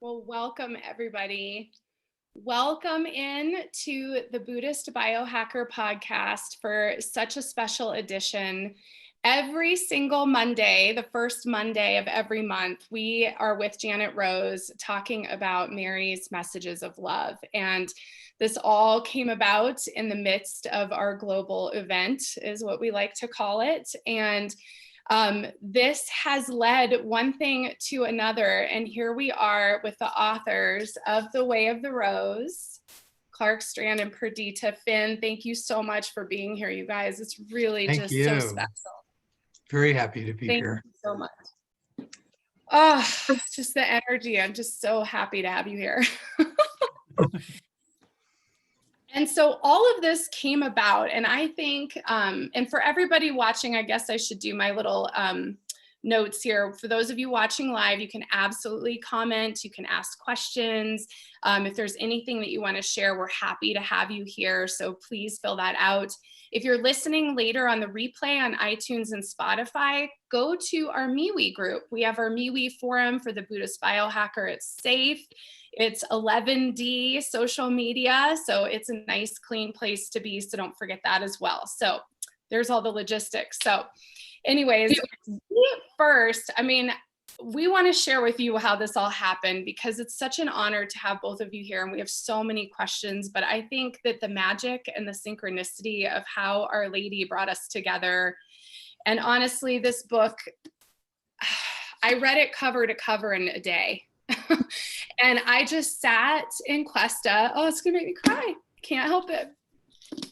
Well, welcome everybody. Welcome in to the Buddhist Biohacker podcast for such a special edition. Every single Monday, the first Monday of every month, we are with Janet Rose talking about Mary's messages of love. And this all came about in the midst of our global event, is what we like to call it. And this has led one thing to another, and here we are with the authors of The Way of the Rose, Clark Strand and Perdita. Finn, thank you so much for being here, you guys. It's really just so special. Very happy to be here. Thank you so much. Oh, just the energy. I'm just so happy to have you here. And so all of this came about, and I think, and for everybody watching, I guess I should do my little notes here. For those of you watching live, you can absolutely comment, you can ask questions. If there's anything that you want to share, we're happy to have you here, so please fill that out. If you're listening later on the replay on iTunes and Spotify, go to our MeWe group. We have our MeWe forum for the Buddhist Biohacker. It's safe. It's 11D social media, so it's a nice, clean place to be, so don't forget that as well. So there's all the logistics. So anyways, first, we want to share with you how this all happened, because it's such an honor to have both of you here, and we have so many questions, but I think that the magic and the synchronicity of how Our Lady brought us together, and honestly, this book, I read it cover to cover in a day. And I just sat in Cuesta. Oh, it's gonna make me cry. Can't help it. It's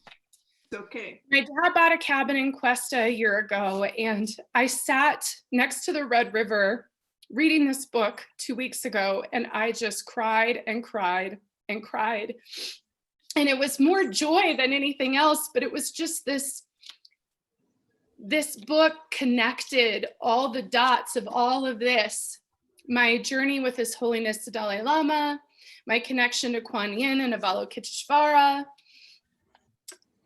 okay. My dad bought a cabin in Cuesta a year ago, and I sat next to the Red River reading this book 2 weeks ago, and I just cried and cried and cried. And it was more joy than anything else, but it was just this book connected all the dots of all of this. My journey with His Holiness the Dalai Lama, my connection to Kuan Yin and Avalokiteshvara,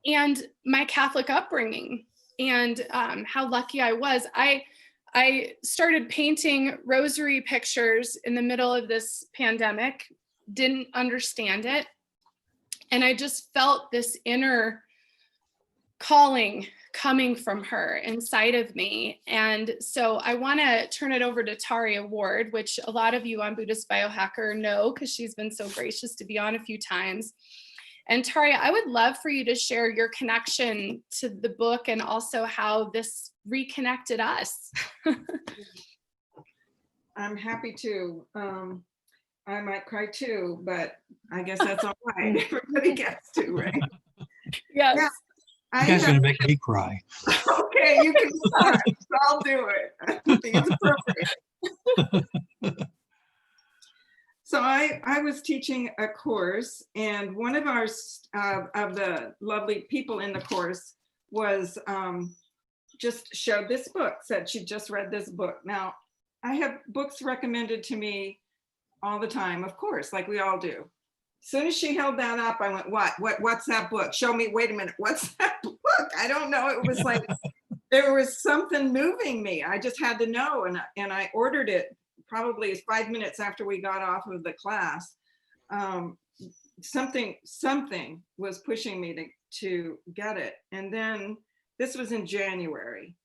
and my Catholic upbringing, and how lucky I was. I started painting rosary pictures in the middle of this pandemic, didn't understand it, and I just felt this inner calling coming from her inside of me. And so I want to turn it over to Taria Ward, which a lot of you on Buddhist Biohacker know, because she's been so gracious to be on a few times. And Taria, I would love for you to share your connection to the book and also how this reconnected us. I'm happy to. I might cry too, but I guess that's all right. Everybody gets to, right? Yes. Yeah. You guys are going to make me cry. Okay, you can start. I'll do it. I think it's appropriate. So I was teaching a course, and one of our of the lovely people in the course was just showed this book, said she just read this book. Now, I have books recommended to me all the time, of course, like we all do. As soon as she held that up, I went, what's that book? Show me, wait a minute, what's that book? I don't know. It was like, there was something moving me. I just had to know. And I ordered it probably 5 minutes after we got off of the class. Something was pushing me to get it. And then this was in January.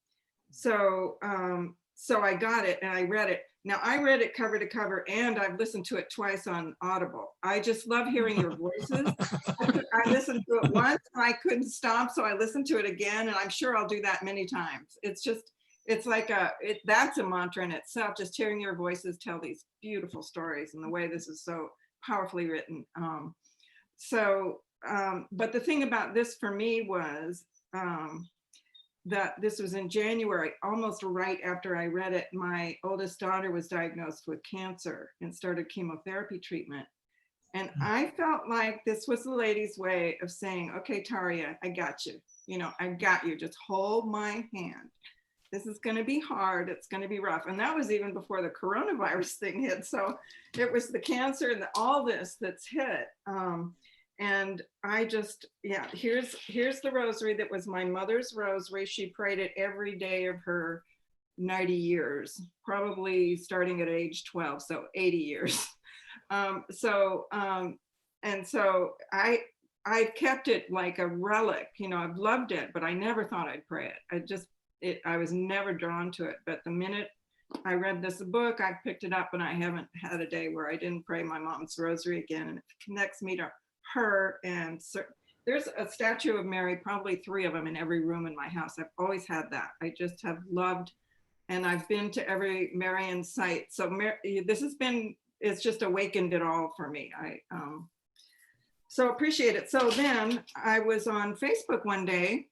So I got it and I read it. Now, I read it cover to cover, and I've listened to it twice on Audible. I just love hearing your voices. I listened to it once and I couldn't stop, so I listened to it again, and I'm sure I'll do that many times. It's like that's a mantra in itself, just hearing your voices tell these beautiful stories, and the way this is so powerfully written. But the thing about this for me was, that this was in January, almost right after I read it. My oldest daughter was diagnosed with cancer and started chemotherapy treatment. And I felt like this was the lady's way of saying, okay, Taria, I got you. I got you, just hold my hand. This is gonna be hard, it's gonna be rough. And that was even before the coronavirus thing hit. So it was the cancer and all this that's hit. And I just, here's the rosary that was my mother's rosary. She prayed it every day of her 90 years, probably starting at age 12, so 80 years. And so I kept it like a relic, you know, I've loved it, but I never thought I'd pray it. I was never drawn to it. But the minute I read this book, I picked it up, and I haven't had a day where I didn't pray my mom's rosary again. And it connects me to her. And so there's a statue of Mary, probably 3 of them in every room in my house. I've always had that. I just have loved, and I've been to every Marian site. So it's just awakened it all for me. So appreciate it. So then I was on Facebook one day,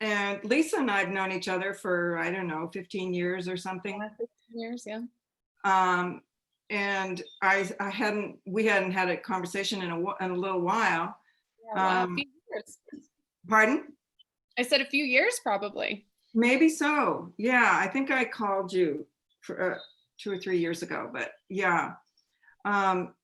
and Lisa and I've known each other for, I don't know, 15 years or something. 15 years, yeah. And we hadn't had a conversation in a little while. Yeah, wow, a few years. Pardon? I said a few years, probably. Maybe so. Yeah, I think I called you for 2 or 3 years ago, but yeah.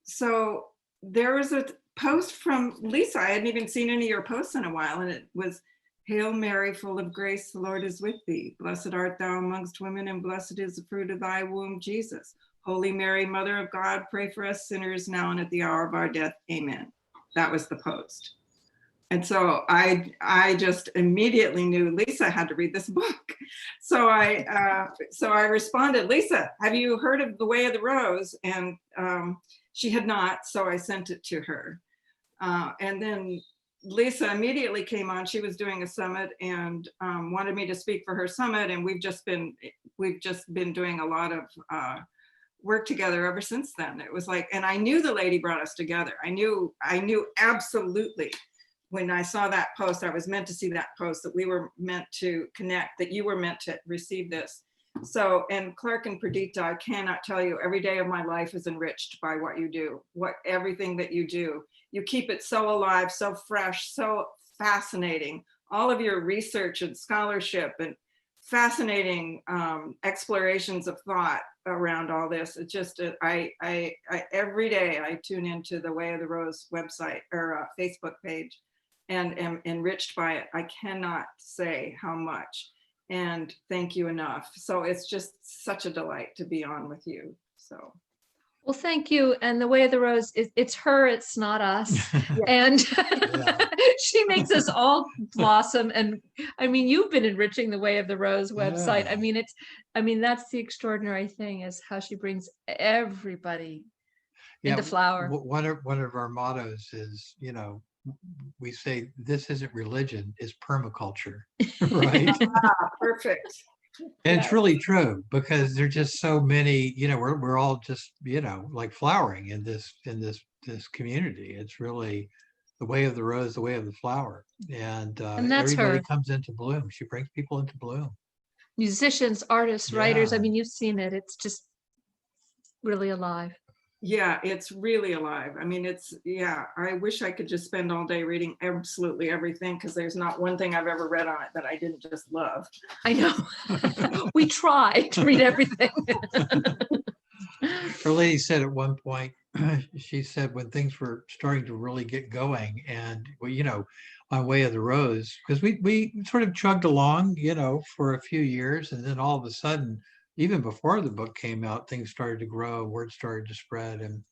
So there was a post from Lisa. I hadn't even seen any of your posts in a while, and it was, "Hail Mary, full of grace, the Lord is with thee. Blessed art thou amongst women, and blessed is the fruit of thy womb, Jesus. Holy Mary, Mother of God, pray for us sinners now and at the hour of our death. Amen." That was the post. And so I just immediately knew Lisa had to read this book. So I responded, "Lisa, have you heard of The Way of the Rose?" And she had not, so I sent it to her. And then Lisa immediately came on. She was doing a summit and wanted me to speak for her summit. And we've just been doing a lot of work together ever since then. It was like, and I knew the lady brought us together. I knew absolutely. When I saw that post, I was meant to see that post, that we were meant to connect, that you were meant to receive this. So, and Clark and Perdita, I cannot tell you, every day of my life is enriched by what you do, everything that you do. You keep it so alive, so fresh, so fascinating. All of your research and scholarship and fascinating explorations of thought around all this. It's just, I every day I tune into the Way of the Rose website or Facebook page and am enriched by it. I cannot say how much, and thank you enough. So it's just such a delight to be on with you. So. Well, thank you. And the Way of the Rose, it's her, it's not us. And she makes us all blossom. And I mean, you've been enriching the Way of the Rose website. Yeah. I mean, that's the extraordinary thing, is how she brings everybody into flower. One of our mottos is, you know, we say this isn't religion, it's permaculture, right? Perfect. And it's really true, because there's just so many, you know, we're all just, you know, like flowering in this community. It's really the way of the rose, the way of the flower. And that's everybody her. comes into bloom. She brings people into bloom. Musicians, artists, writers. I mean, you've seen it. It's just really alive. Yeah, it's really alive. I mean, I wish I could just spend all day reading absolutely everything, because there's not one thing I've ever read on it that I didn't just love. I know. We try to read everything. Her lady said at one point, she said when things were starting to really get going, and, well, you know, on Way of the Rose, because we sort of chugged along, you know, for a few years, and then all of a sudden, even before the book came out, things started to grow, word started to spread. And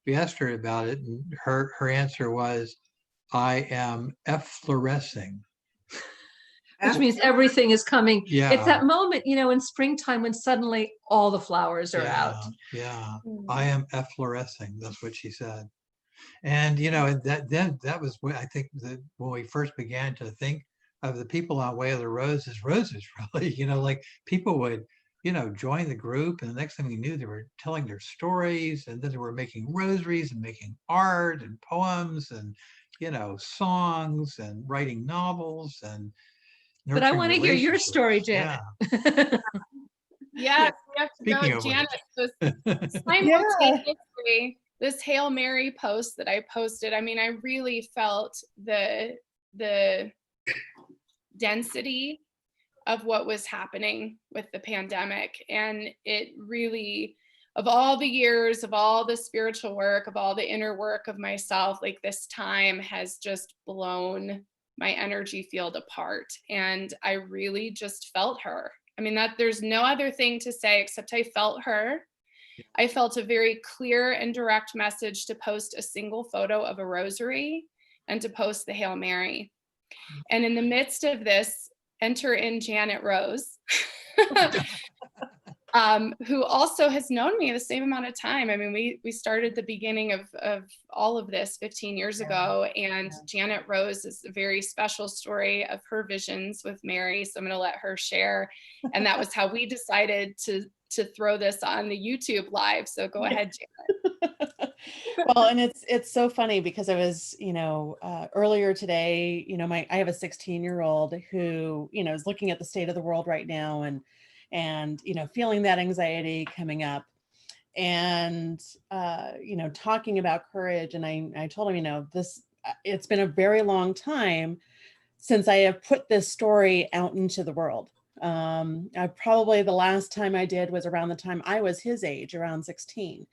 we asked her about it, and her answer was, "I am efflorescing." Which means everything is coming. Yeah. It's that moment, you know, in springtime when suddenly all the flowers are out. Yeah. I am efflorescing. That's what she said. And, you know, that was when I think that when we first began to think of the people on Way of the Rose as roses, really, you know, like people would, you know, join the group, and the next thing we knew, they were telling their stories, and then they were making rosaries and making art and poems and, you know, songs and writing novels and. But I want to hear your story, Janet. Yeah, we have to Speaking go, of Janet. Simultaneously, this Hail Mary post that I posted, I mean, I really felt the density of what was happening with the pandemic. And it really, of all the years, of all the spiritual work, of all the inner work of myself, like this time has just blown my energy field apart. And I really just felt her. I mean, that there's no other thing to say except I felt her. I felt a very clear and direct message to post a single photo of a rosary and to post the Hail Mary. And in the midst of this, enter in Janet Rose, who also has known me the same amount of time. I mean, we started the beginning of all of this 15 years ago, and Janet Rose is a very special story of her visions with Mary. So I'm going to let her share. And that was how we decided to throw this on the YouTube live. So go ahead, Janet. Well, and it's so funny because I was, earlier today, I have a 16-year-old who, is looking at the state of the world right now and feeling that anxiety coming up and, talking about courage. And I told him, it's been a very long since I have put this story out into the world. Probably the last time I did was around the time I was his age, around 16.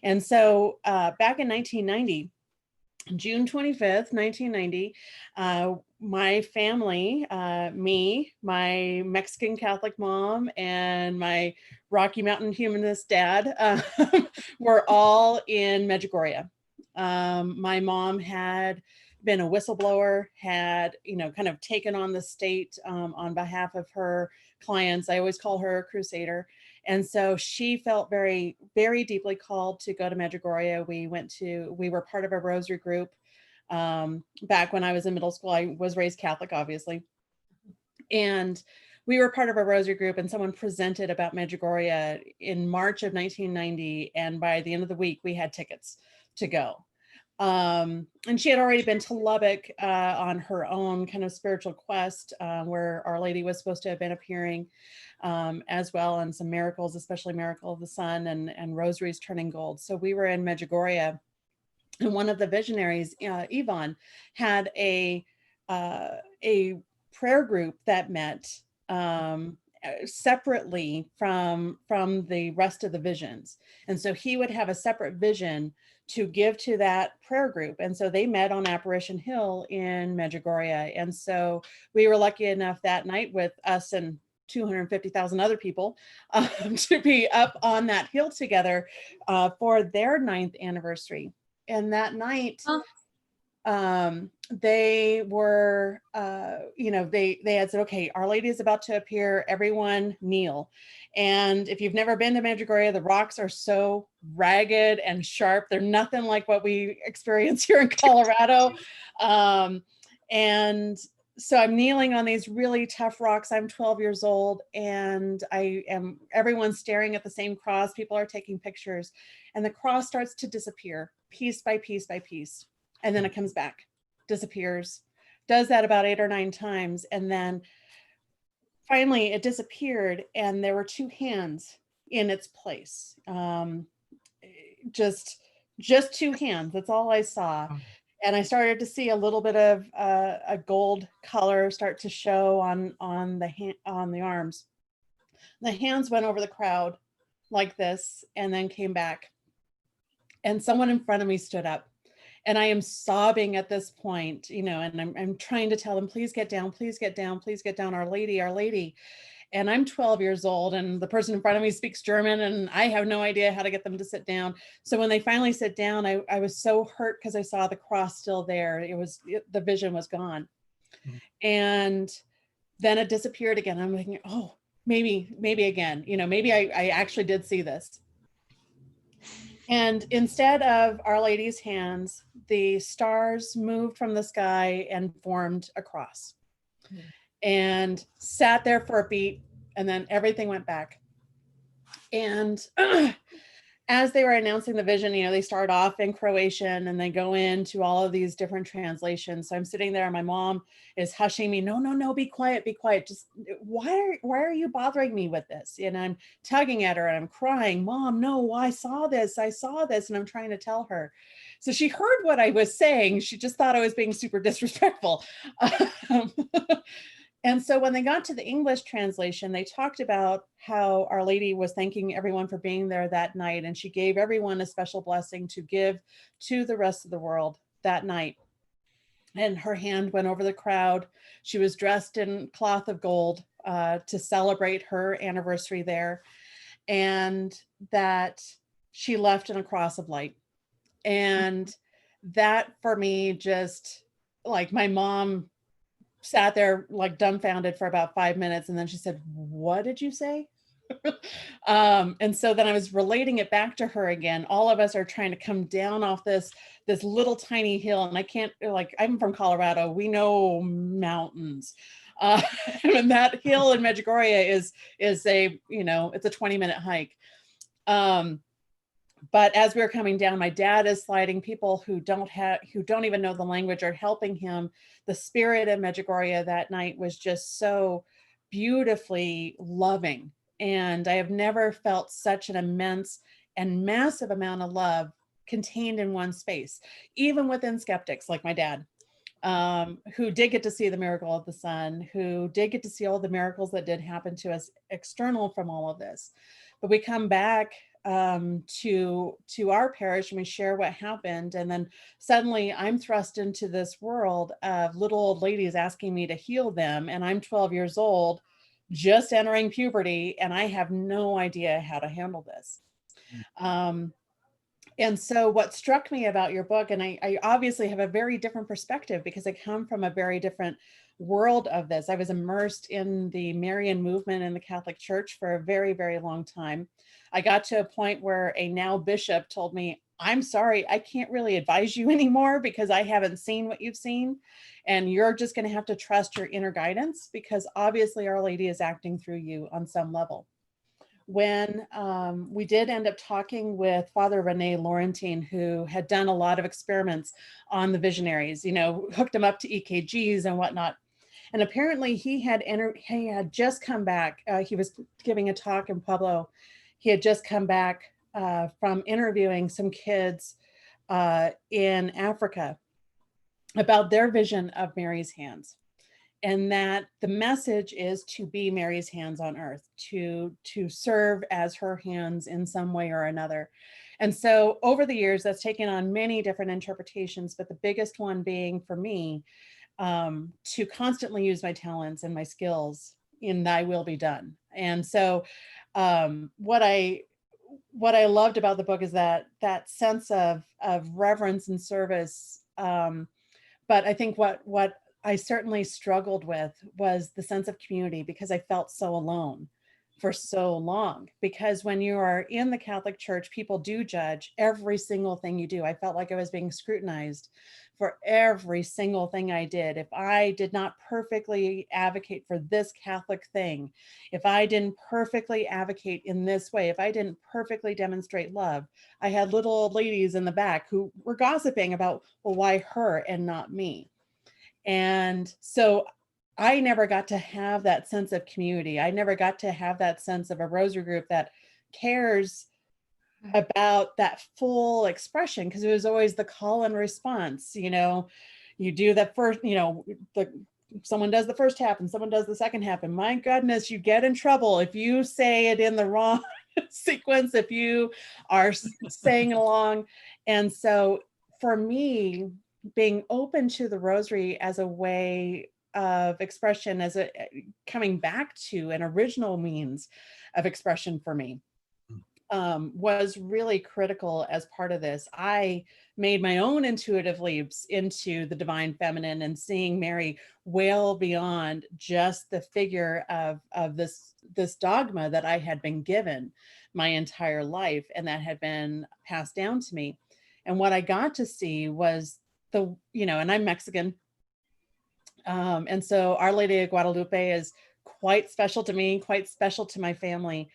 And so back in 1990, June 25th, 1990, my family, me, my Mexican Catholic mom, and my Rocky Mountain Humanist dad were all in Medjugorje. My mom had been a whistleblower, had, kind of taken on the state on behalf of her clients. I always call her a crusader. And so she felt very, very deeply called to go to Medjugorje. We were part of a Rosary group. Back when I was in middle school, I was raised Catholic, obviously. And we were part of a Rosary group, and someone presented about Medjugorje in March of 1990. And by the end of the week, we had tickets to go. And she had already been to Lubbock on her own kind of spiritual quest, where Our Lady was supposed to have been appearing as well, and some miracles, especially Miracle of the Sun and Rosaries turning gold. So we were in Medjugorje, and one of the visionaries, Yvonne, had a prayer group that met separately from the rest of the visions. And so he would have a separate vision to give to that prayer group. And so they met on Apparition Hill in Medjugorje. And so we were lucky enough that night with us and 250,000 other people to be up on that hill together for their 9th anniversary. And that night, they were, they had said, okay, Our Lady is about to appear, everyone kneel. And if you've never been to Medjugorje, the rocks are so ragged and sharp. They're nothing like what we experience here in Colorado. And so I'm kneeling on these really tough rocks. I'm 12 years old, and everyone's staring at the same cross. People are taking pictures, and the cross starts to disappear piece by piece by piece. And then it comes back, disappears, does that about 8 or 9 times. And then finally it disappeared, and there were 2 hands in its place. Just 2 hands. That's all I saw. And I started to see a little bit of a gold color start to show on the arms. The hands went over the crowd like this and then came back. And someone in front of me stood up. And I am sobbing at this point, and I'm trying to tell them, please get down, please get down, please get down, Our Lady, Our Lady. And I'm 12 years old, and the person in front of me speaks German, and I have no idea how to get them to sit down. So when they finally sit down, I was so hurt because I saw the cross still there. The vision was gone. Mm-hmm. And then it disappeared again. I'm thinking, oh, maybe again, maybe I actually did see this. And instead of Our Lady's hands, the stars moved from the sky and formed a cross. Mm-hmm. And sat there for a beat, and then everything went back. And as they were announcing the vision, they start off in Croatian and they go into all of these different translations. So I'm sitting there and my mom is hushing me. No, be quiet. Just why are you bothering me with this? And I'm tugging at her and I'm crying, Mom, no, I saw this. And I'm trying to tell her. So she heard what I was saying. She just thought I was being super disrespectful. And so when they got to the English translation, they talked about how Our Lady was thanking everyone for being there that night. And she gave everyone a special blessing to give to the rest of the world that night. And her hand went over the crowd. She was dressed in cloth of gold to celebrate her anniversary there. And that she left in a cross of light. And that for me, just like, my mom sat there like dumbfounded for about 5 minutes. And then she said, "What did you say?" And so then I was relating it back to her again. All of us are trying to come down off this little tiny hill. And I can't, like, I'm from Colorado. We know mountains. Uh, and that hill in Medjugorje is a, it's a 20-minute hike. But as we were coming down, my dad is sliding. People who don't even know the language are helping him. The spirit of Medjugorje that night was just so beautifully loving. And I have never felt such an immense and massive amount of love contained in one space, even within skeptics like my dad, who did get to see the miracle of the sun, who did get to see all the miracles that did happen to us external from all of this. But we come back to our parish and we share what happened. And then suddenly I'm thrust into this world of little old ladies asking me to heal them. And I'm 12 years old, just entering puberty, and I have no idea how to handle this. And so what struck me about your book, and I obviously have a very different perspective because I come from a very different world of this. I was immersed in the Marian movement in the Catholic Church for a very, very long time. I got to a point where a now bishop told me, "I'm sorry, I can't really advise you anymore because I haven't seen what you've seen. And you're just going to have to trust your inner guidance because obviously Our Lady is acting through you on some level." When we did end up talking with Father Rene Laurentine, who had done a lot of experiments on the visionaries, hooked them up to EKGs and whatnot. And apparently he had just come back. He was giving a talk in Pueblo. He had just come back from interviewing some kids in Africa about their vision of Mary's hands. And that the message is to be Mary's hands on earth, to serve as her hands in some way or another. And so over the years, that's taken on many different interpretations, but the biggest one being for me, to constantly use my talents and my skills in thy will be done. And so what I loved about the book is that sense of reverence and service. But I think what I certainly struggled with was the sense of community, because I felt so alone for so long. Because when you are in the Catholic Church, people do judge every single thing you do. I felt like I was being scrutinized for every single thing I did. If I did not perfectly advocate for this Catholic thing, if I didn't perfectly advocate in this way, if I didn't perfectly demonstrate love, I had little old ladies in the back who were gossiping about, well, why her and not me? And so I never got to have that sense of community. I never got to have that sense of a rosary group that cares about that full expression, because it was always the call and response. You do that first, someone does the first half and someone does the second half. And my goodness, you get in trouble if you say it in the wrong sequence, if you are saying along. And so for me, being open to the rosary as a way of expression, as a coming back to an original means of expression for me, was really critical as part of this. I made my own intuitive leaps into the divine feminine and seeing Mary well beyond just the figure of this dogma that I had been given my entire life and that had been passed down to me. And what I got to see was and I'm Mexican. And so Our Lady of Guadalupe is quite special to me, quite special to my family.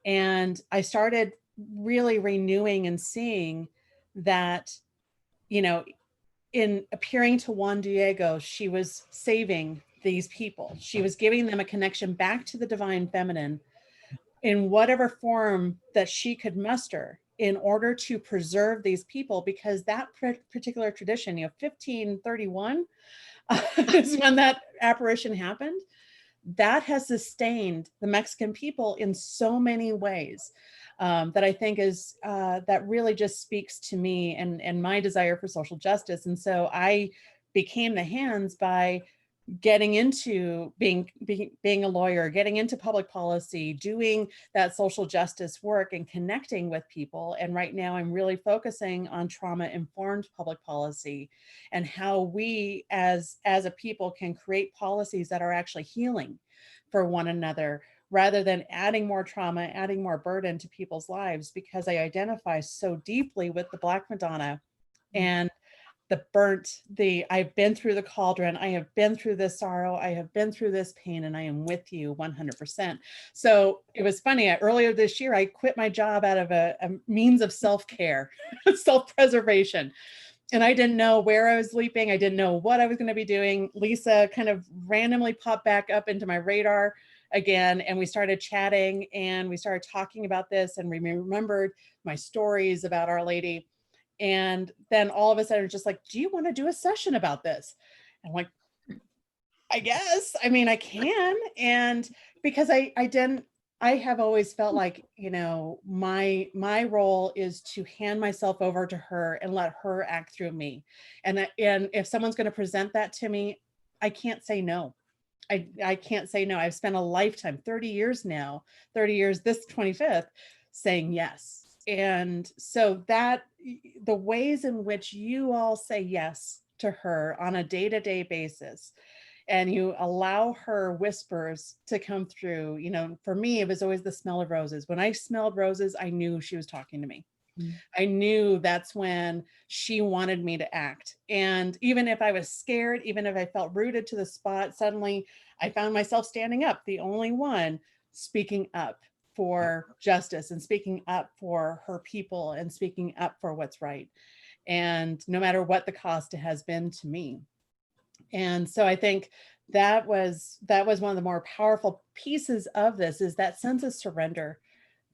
And I started really renewing and seeing that, in appearing to Juan Diego, she was saving these people. She was giving them a connection back to the divine feminine in whatever form that she could muster in order to preserve these people, because that particular tradition, 1531 is when that apparition happened. That has sustained the Mexican people in so many ways that I think is that really just speaks to me and my desire for social justice. And so I became the hands by getting into being a lawyer, getting into public policy, doing that social justice work and connecting with people. And right now I'm really focusing on trauma-informed public policy and how we as a people can create policies that are actually healing for one another, rather than adding more trauma, adding more burden to people's lives, because I identify so deeply with the Black Madonna and I've been through the cauldron. I have been through this sorrow. I have been through this pain, and I am with you 100%. So it was funny. Earlier this year, I quit my job out of a means of self-care, self-preservation. And I didn't know where I was sleeping. I didn't know what I was going to be doing. Lisa kind of randomly popped back up into my radar again, and we started chatting, and we started talking about this, and we remembered my stories about Our Lady. And then all of a sudden, just like, do you want to do a session about this? I'm like, I guess, I mean, I can. And because I have always felt like, you know, my role is to hand myself over to her and let her act through me. And if someone's going to present that to me, I can't say no. I can't say no. I've spent a lifetime, 30 years now, 30 years this 25th, saying yes. And so that the ways in which you all say yes to her on a day-to-day basis, and you allow her whispers to come through, you know, for me, it was always the smell of roses. When I smelled roses, I knew she was talking to me. I knew that's when she wanted me to act. And even if I was scared, even if I felt rooted to the spot, suddenly I found myself standing up, the only one speaking up for justice and speaking up for her people and speaking up for what's right. And no matter what the cost it has been to me. And so I think that was one of the more powerful pieces of this, is that sense of surrender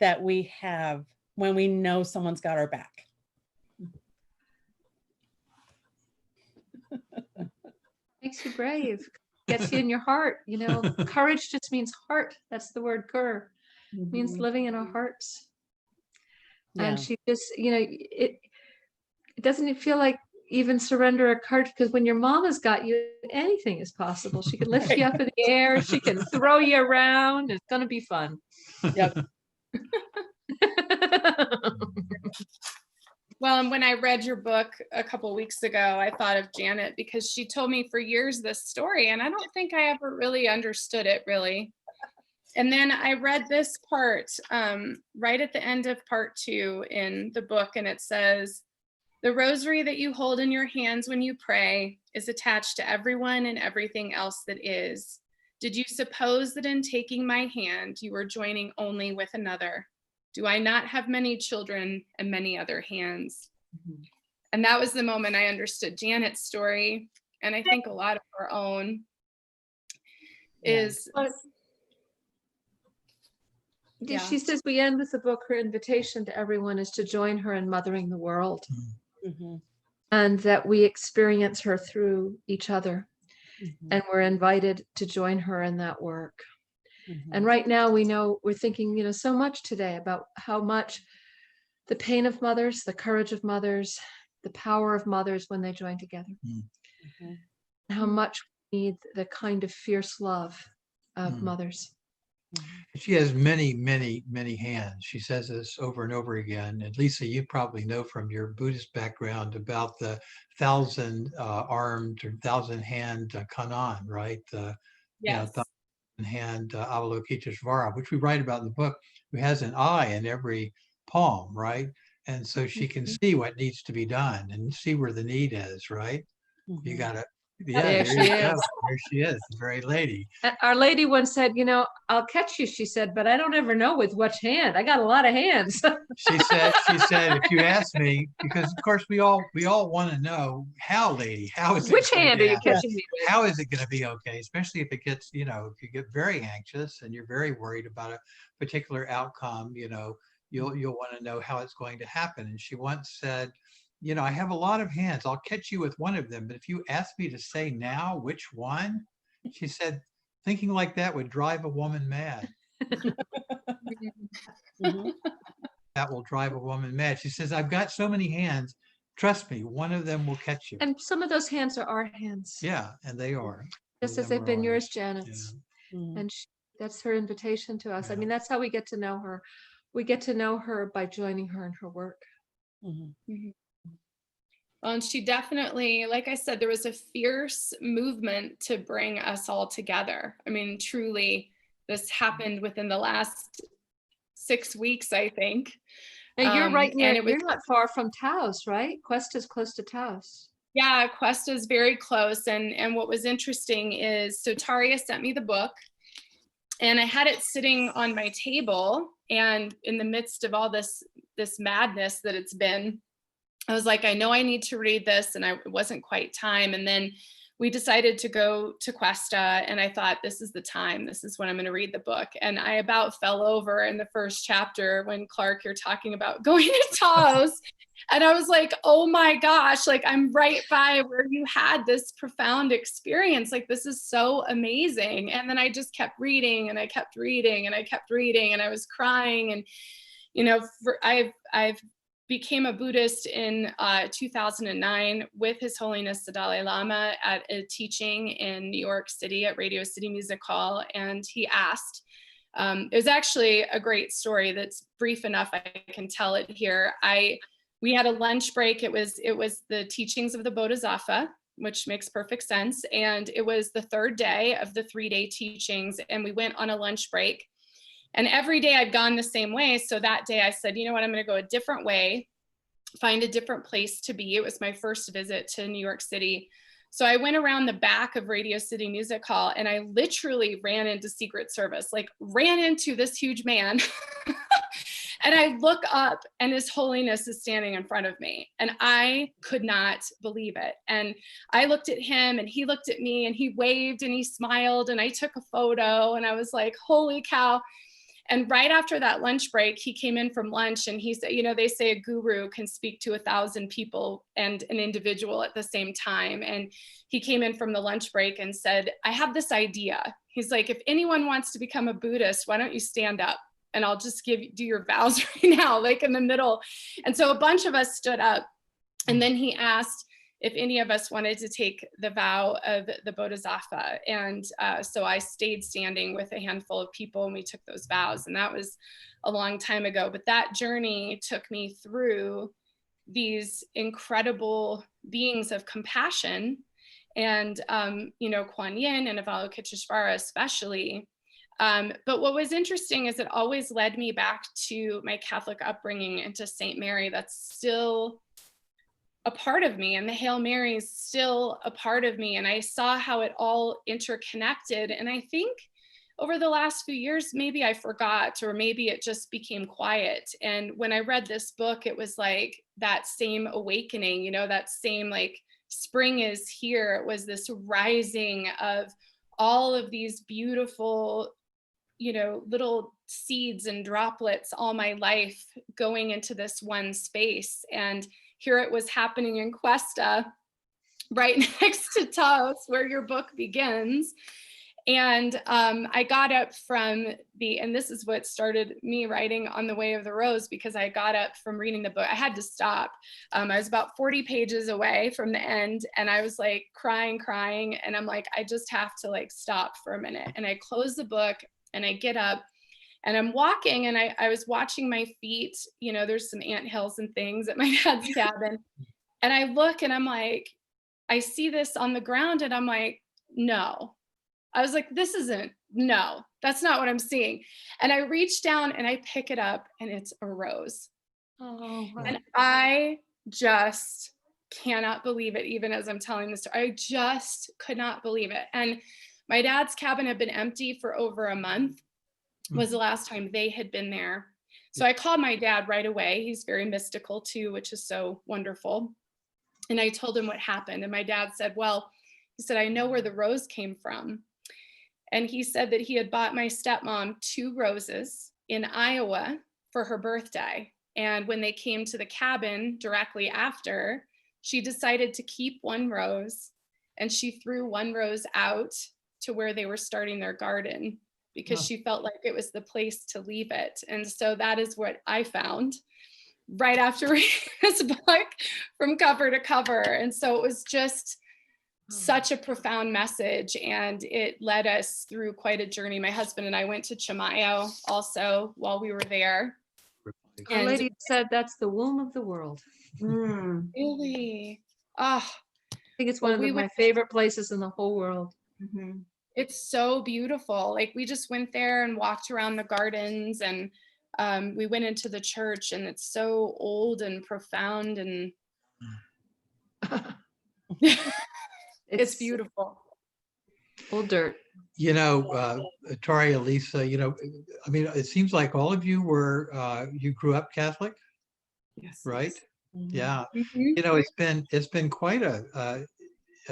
that we have when we know someone's got our back. Makes you brave, gets you in your heart. You know, courage just means heart. That's the word cur. It means living in our hearts. Yeah. And she just, you know, it doesn't feel like even surrender a card, because when your mama's got you, anything is possible. She can lift you up in the air. She can throw you around. It's going to be fun. Yep. Well, and when I read your book a couple weeks ago, I thought of Janet, because she told me for years this story, and I don't think I ever really understood it really. And then I read this part right at the end of part 2 in the book, and it says, "The rosary that you hold in your hands when you pray is attached to everyone and everything else that is. Did you suppose that in taking my hand, you were joining only with another? Do I not have many children and many other hands?" And that was the moment I understood Janet's story. And I think a lot of our own is. Yeah. She says we end with the book, her invitation to everyone is to join her in mothering the world. And that we experience her through each other. And we're invited to join her in that work. And right now we know, we're thinking, you know, so much today about how much the pain of mothers, the courage of mothers, the power of mothers when they join together. How much we need the kind of fierce love of mothers. She has many, many, many hands. She says this over and over again. And Lisa, you probably know from your Buddhist background about the 1,000-armed or 1,000-hand Kanan, right? Yes. You know, hand Avalokiteshvara, which we write about in the book, who has an eye in every palm, right? And so she can see what needs to be done and see where the need is, right? You got to, yeah, There she you go. is. There she is, the very lady. Our lady once said, you know, I'll catch you, she said, but I don't ever know with which hand. I got a lot of hands. She said, if you ask me, because of course we all want to know how, lady, how is it? Which hand are you catching me with? How is it going to be okay? Especially if it gets, you know, if you get very anxious and you're very worried about a particular outcome, you know, you'll want to know how it's going to happen. And she once said, you know, I have a lot of hands. I'll catch you with one of them. But if you ask me to say now which one, she said, thinking like that would drive a woman mad. That will drive a woman mad. She says, I've got so many hands. Trust me, one of them will catch you. And some of those hands are our hands. Yeah, and they are. just as them they've been are yours, ours. Janet's. Mm. And that's her invitation to us. I Yeah. mean, that's how we get to know her. We get to know her by joining her in her work. Mhm. Well, and she definitely, like I said, there was a fierce movement to bring us all together. I mean, truly, this happened within the last 6 weeks, I think. Now you're right near, and it was, you're not far from Taos, right? Quest is close to Taos. yeah, Quest is very close. And what was interesting is, so Taria sent me the book, and I had it sitting on my table, and in the midst of all this madness that it's been, I was like, I know I need to read this, and it wasn't quite time. And then we decided to go to Cuesta, and I thought, this is the time. This is when I'm going to read the book. And I about fell over in the first chapter when, Clark, you're talking about going to Taos. And I was like, oh my gosh, like I'm right by where you had this profound experience. Like, this is so amazing. And then I just kept reading, and I kept reading, and I kept reading, and I was crying. And, you know, I've became a Buddhist in 2009 with His Holiness the Dalai Lama at a teaching in New York City at Radio City Music Hall. And he asked, it was actually a great story that's brief enough I can tell it here. We had a lunch break. It was the teachings of the Bodhisattva, which makes perfect sense. And it was the third day of the 3-day teachings, and we went on a lunch break. And every day I'd gone the same way. So that day I said, you know what, I'm going to go a different way, find a different place to be. It was my first visit to New York City. So I went around the back of Radio City Music Hall, and I literally ran into Secret Service, like ran into this huge man. And I look up, and His Holiness is standing in front of me, and I could not believe it. And I looked at him, and he looked at me, and he waved, and he smiled, and I took a photo, and I was like, holy cow. And right after that lunch break, he came in from lunch, and he said, you know, they say a guru can speak to 1,000 people and an individual at the same time. And he came in from the lunch break and said, I have this idea. He's like, if anyone wants to become a Buddhist, why don't you stand up? And I'll just do your vows right now, like in the middle. And so a bunch of us stood up, and then he asked if any of us wanted to take the vow of the Bodhisattva. And so I stayed standing with a handful of people, and we took those vows. And that was a long time ago. But that journey took me through these incredible beings of compassion, and, you know, Kuan Yin and Avalokiteshvara especially. But what was interesting is it always led me back to my Catholic upbringing and to St. Mary. That's still a part of me, and the Hail Mary is still a part of me. And I saw how it all interconnected. And I think over the last few years, maybe I forgot, or maybe it just became quiet. And when I read this book, it was like that same awakening, you know, that same like spring is here. It was this rising of all of these beautiful, you know, little seeds and droplets all my life going into this one space. And here it was happening in Cuesta, right next to Taos, where your book begins. And I got up from and this is what started me writing On the Way of the Rose, because I got up from reading the book. I had to stop. I was about 40 pages away from the end, and I was like crying. And I'm like, I just have to like stop for a minute. And I close the book, and I get up, and I'm walking, and I was watching my feet. You know, there's some anthills and things at my dad's cabin. And I look, and I'm like, I see this on the ground, and I'm like, no. I was like, no, that's not what I'm seeing. And I reach down, and I pick it up, and it's a rose. Oh, wow. And I just cannot believe it, even as I'm telling this story. I just could not believe it. And my dad's cabin had been empty for over a month, was the last time they had been there. So I called my dad right away. He's very mystical too, which is so wonderful. And I told him what happened. And my dad said, well, he said, I know where the rose came from. And he said that he had bought my stepmom 2 roses in Iowa for her birthday. And when they came to the cabin directly after, she decided to keep 1 rose, and she threw 1 rose out to where they were starting their garden, because she felt like it was the place to leave it. And so that is what I found right after reading this book from cover to cover. And so it was just such a profound message, and it led us through quite a journey. My husband and I went to Chimayo also while we were there. Our Lady said that's the womb of the world. Really? I think it's one of my favorite places in the whole world. It's so beautiful. Like, we just went there and walked around the gardens, and we went into the church, and it's so old and profound, and it's beautiful. Old dirt. You know, Tori, Elisa, you know, I mean, it seems like all of you were, you grew up Catholic? Yes. Right? Yeah. Mm-hmm. You know, it's been quite a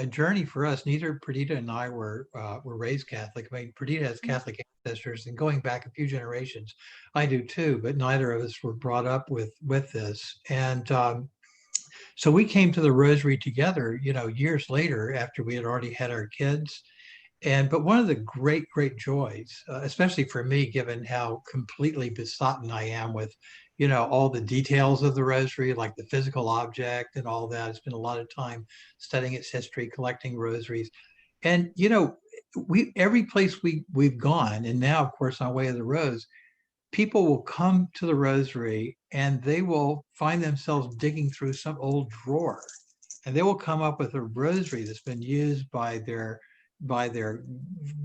journey for us. Neither Perdita and I were raised Catholic. I mean, Perdita has Catholic ancestors, and going back a few generations, I do too. But neither of us were brought up with this. And so we came to the Rosary together, you know, years later after we had already had our kids. But one of the great joys, especially for me, given how completely besotted I am with, you know, all the details of the Rosary, like the physical object and all that. I spent a lot of time studying its history, collecting rosaries. And, you know, every place we've gone, and now, of course, on Way of the Rose, people will come to the Rosary and they will find themselves digging through some old drawer, and they will come up with a rosary that's been used by their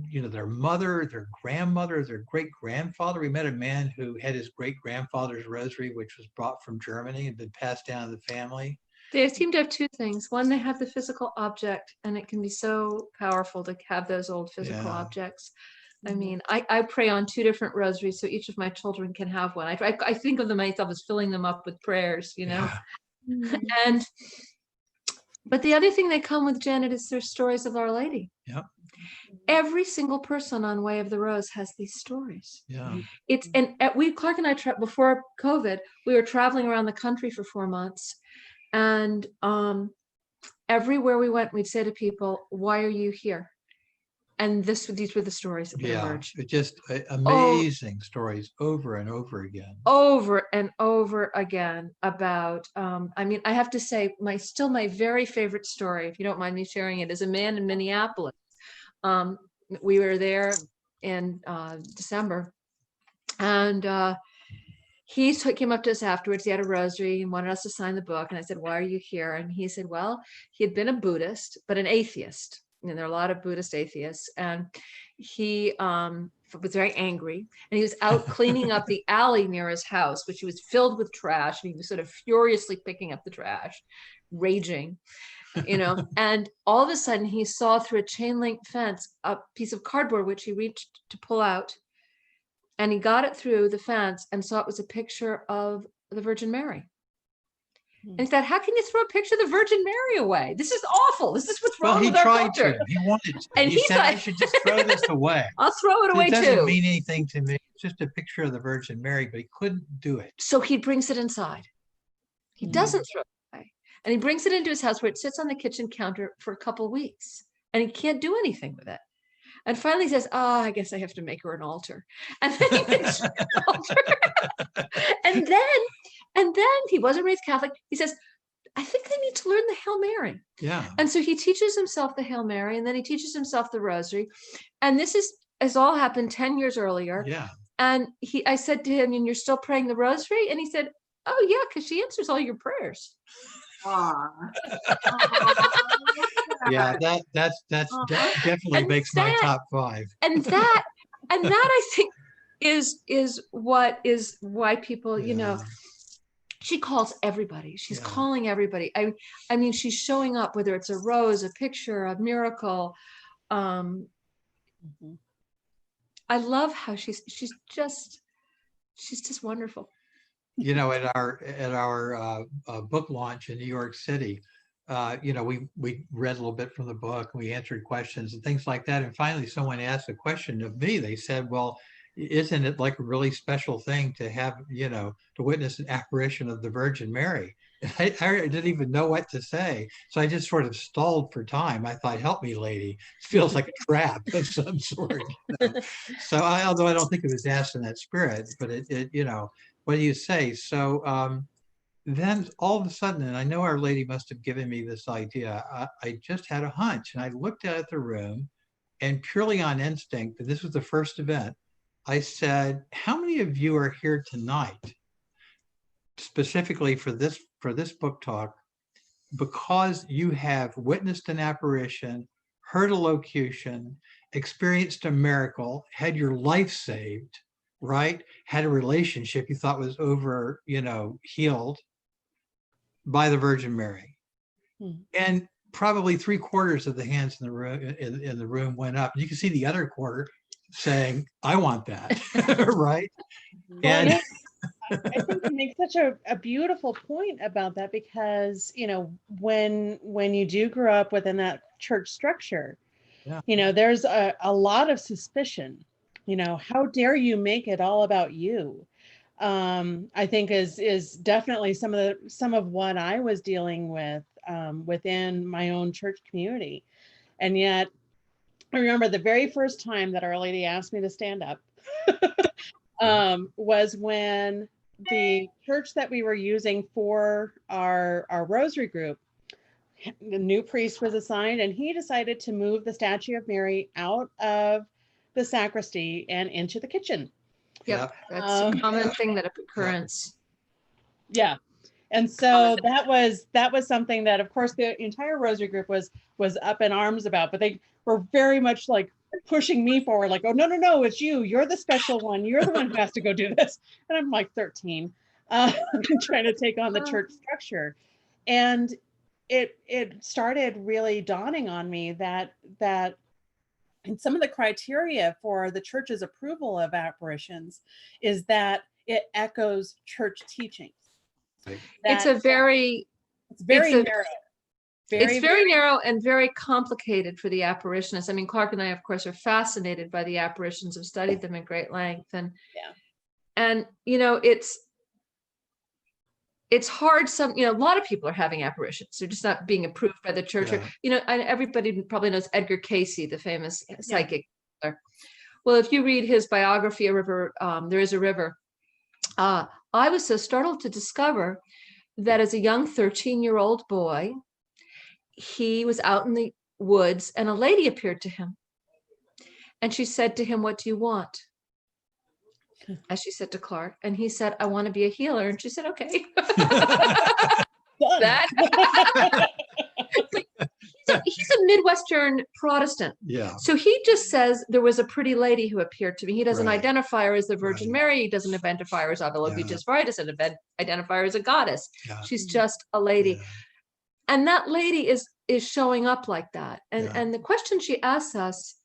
you know, their mother, their grandmother, their great grandfather. We met a man who had his great grandfather's rosary, which was brought from Germany and been passed down to the family. They seem to have two things. One, they have the physical object, and it can be so powerful to have those old physical objects. I mean, I pray on 2 different rosaries, so each of my children can have one. I think of them myself as filling them up with prayers, you know. And but the other thing they come with, Janet, is their stories of Our Lady. Yep. Every single person on Way of the Rose has these stories. Yeah. It's Clark and I before COVID, we were traveling around the country for 4 months, and everywhere we went, we'd say to people, "Why are you here?" And these were the stories that would emerge. Just amazing stories over and over again. Over and over again about, I mean, I have to say, my very favorite story, if you don't mind me sharing it, is a man in Minneapolis. We were there in December, and he came up to us afterwards. He had a rosary and wanted us to sign the book. And I said, "Why are you here?" And he said, well, he had been a Buddhist, but an atheist. And there are a lot of Buddhist atheists. And he was very angry. And he was out cleaning up the alley near his house, which was filled with trash. And he was sort of furiously picking up the trash, raging, you know. And all of a sudden, he saw through a chain link fence a piece of cardboard, which he reached to pull out. And he got it through the fence and saw it was a picture of the Virgin Mary. And he thought, how can you throw a picture of the Virgin Mary away? This is awful. This is what's wrong with our culture. He wanted to. And he said, thought, I should just throw this away. I'll throw it away too. It doesn't mean anything to me. It's just a picture of the Virgin Mary, but he couldn't do it. So he brings it inside. He doesn't throw it away. And he brings it into his house where it sits on the kitchen counter for a couple of weeks. And he can't do anything with it. And finally he says, I guess I have to make her an altar. And then he makes her an altar. And then he wasn't raised Catholic. He says, I think I need to learn the Hail Mary. Yeah. And so he teaches himself the Hail Mary, and then he teaches himself the Rosary. And this has all happened 10 years earlier. Yeah. And I said to him, and you're still praying the Rosary? And he said, oh yeah, because she answers all your prayers. Yeah, that definitely makes my top 5. And that I think is why people, you know, she calls everybody. She's calling everybody. I mean, she's showing up, whether it's a rose, a picture, a miracle. I love how she's just wonderful. You know, at our book launch in New York City, you know, we read a little bit from the book, and we answered questions and things like that. And finally, someone asked a question of me. They said, well, isn't it like a really special thing to have, you know, to witness an apparition of the Virgin Mary? I didn't even know what to say. So I just sort of stalled for time. I thought, help me, lady. It feels like a trap of some sort. You know? So although I don't think it was asked in that spirit, but it you know, what do you say? So then all of a sudden, and I know Our Lady must have given me this idea, I just had a hunch, and I looked at the room, and purely on instinct, and this was the first event, I said, how many of you are here tonight, specifically for this book talk, because you have witnessed an apparition, heard a locution, experienced a miracle, had your life saved, right? Had a relationship you thought was over, healed by the Virgin Mary. And probably 3/4 of the hands in the room in the room went up. You can see the other quarter saying, I want that, right? Well, And I think you make such a beautiful point about that, because when you do grow up within that church structure, there's a lot of suspicion. How dare you make it all about you? I think is definitely some of what I was dealing with within my own church community. And yet I remember the very first time that Our Lady asked me to stand up was when the church that we were using for our Rosary group, the new priest was assigned, and he decided to move the statue of Mary out of the sacristy and into the kitchen. Yep, that's a common thing, that occurrence. Yeah. And so that was something that, of course, the entire Rosary group was up in arms about, but they were very much like pushing me forward, like, oh, no, it's you. You're the special one. You're the one who has to go do this. And I'm like 13, trying to take on the church structure. And it started really dawning on me that and some of the criteria for the church's approval of apparitions is that it echoes church teachings. It's very narrow. It's very narrow and very complicated for the apparitionists. I mean, Clark and I, of course, are fascinated by the apparitions, have studied them at great length. And it's hard. A lot of people are having apparitions. They're just not being approved by the church. Yeah. Everybody probably knows Edgar Cayce, the famous psychic. Well, if you read his biography, There Is a River, I was so startled to discover that as a young 13-year-old boy, he was out in the woods and a lady appeared to him. And she said to him, "What do you want?" As she said to Clark. And he said, "I want to be a healer." And she said, "Okay." He's a Midwestern Protestant. Yeah. So he just says there was a pretty lady who appeared to me. He doesn't identify her as the Virgin Mary. He doesn't identify her as Avalokiteshvara. He doesn't identify her as a goddess. She's just a lady. And that lady is showing up like that. And the question she asks us,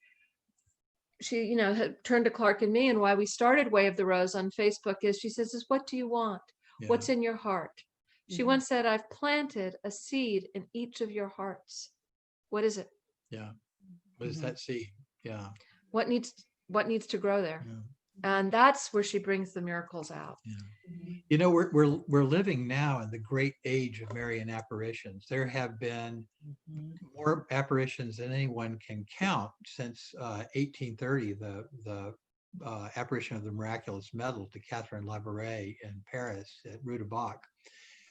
she, had turned to Clark and me, and why we started Way of the Rose on Facebook is, she says, what do you want? What's in your heart? She once said, "I've planted a seed in each of your hearts. What is it?" Yeah. What is that seed? Yeah. What needs to grow there? Yeah. And that's where she brings the miracles out. Yeah. We're living now in the great age of Marian apparitions. There have been more apparitions than anyone can count since 1830, the apparition of the miraculous medal to Catherine Labouré in Paris at Rue du Bac.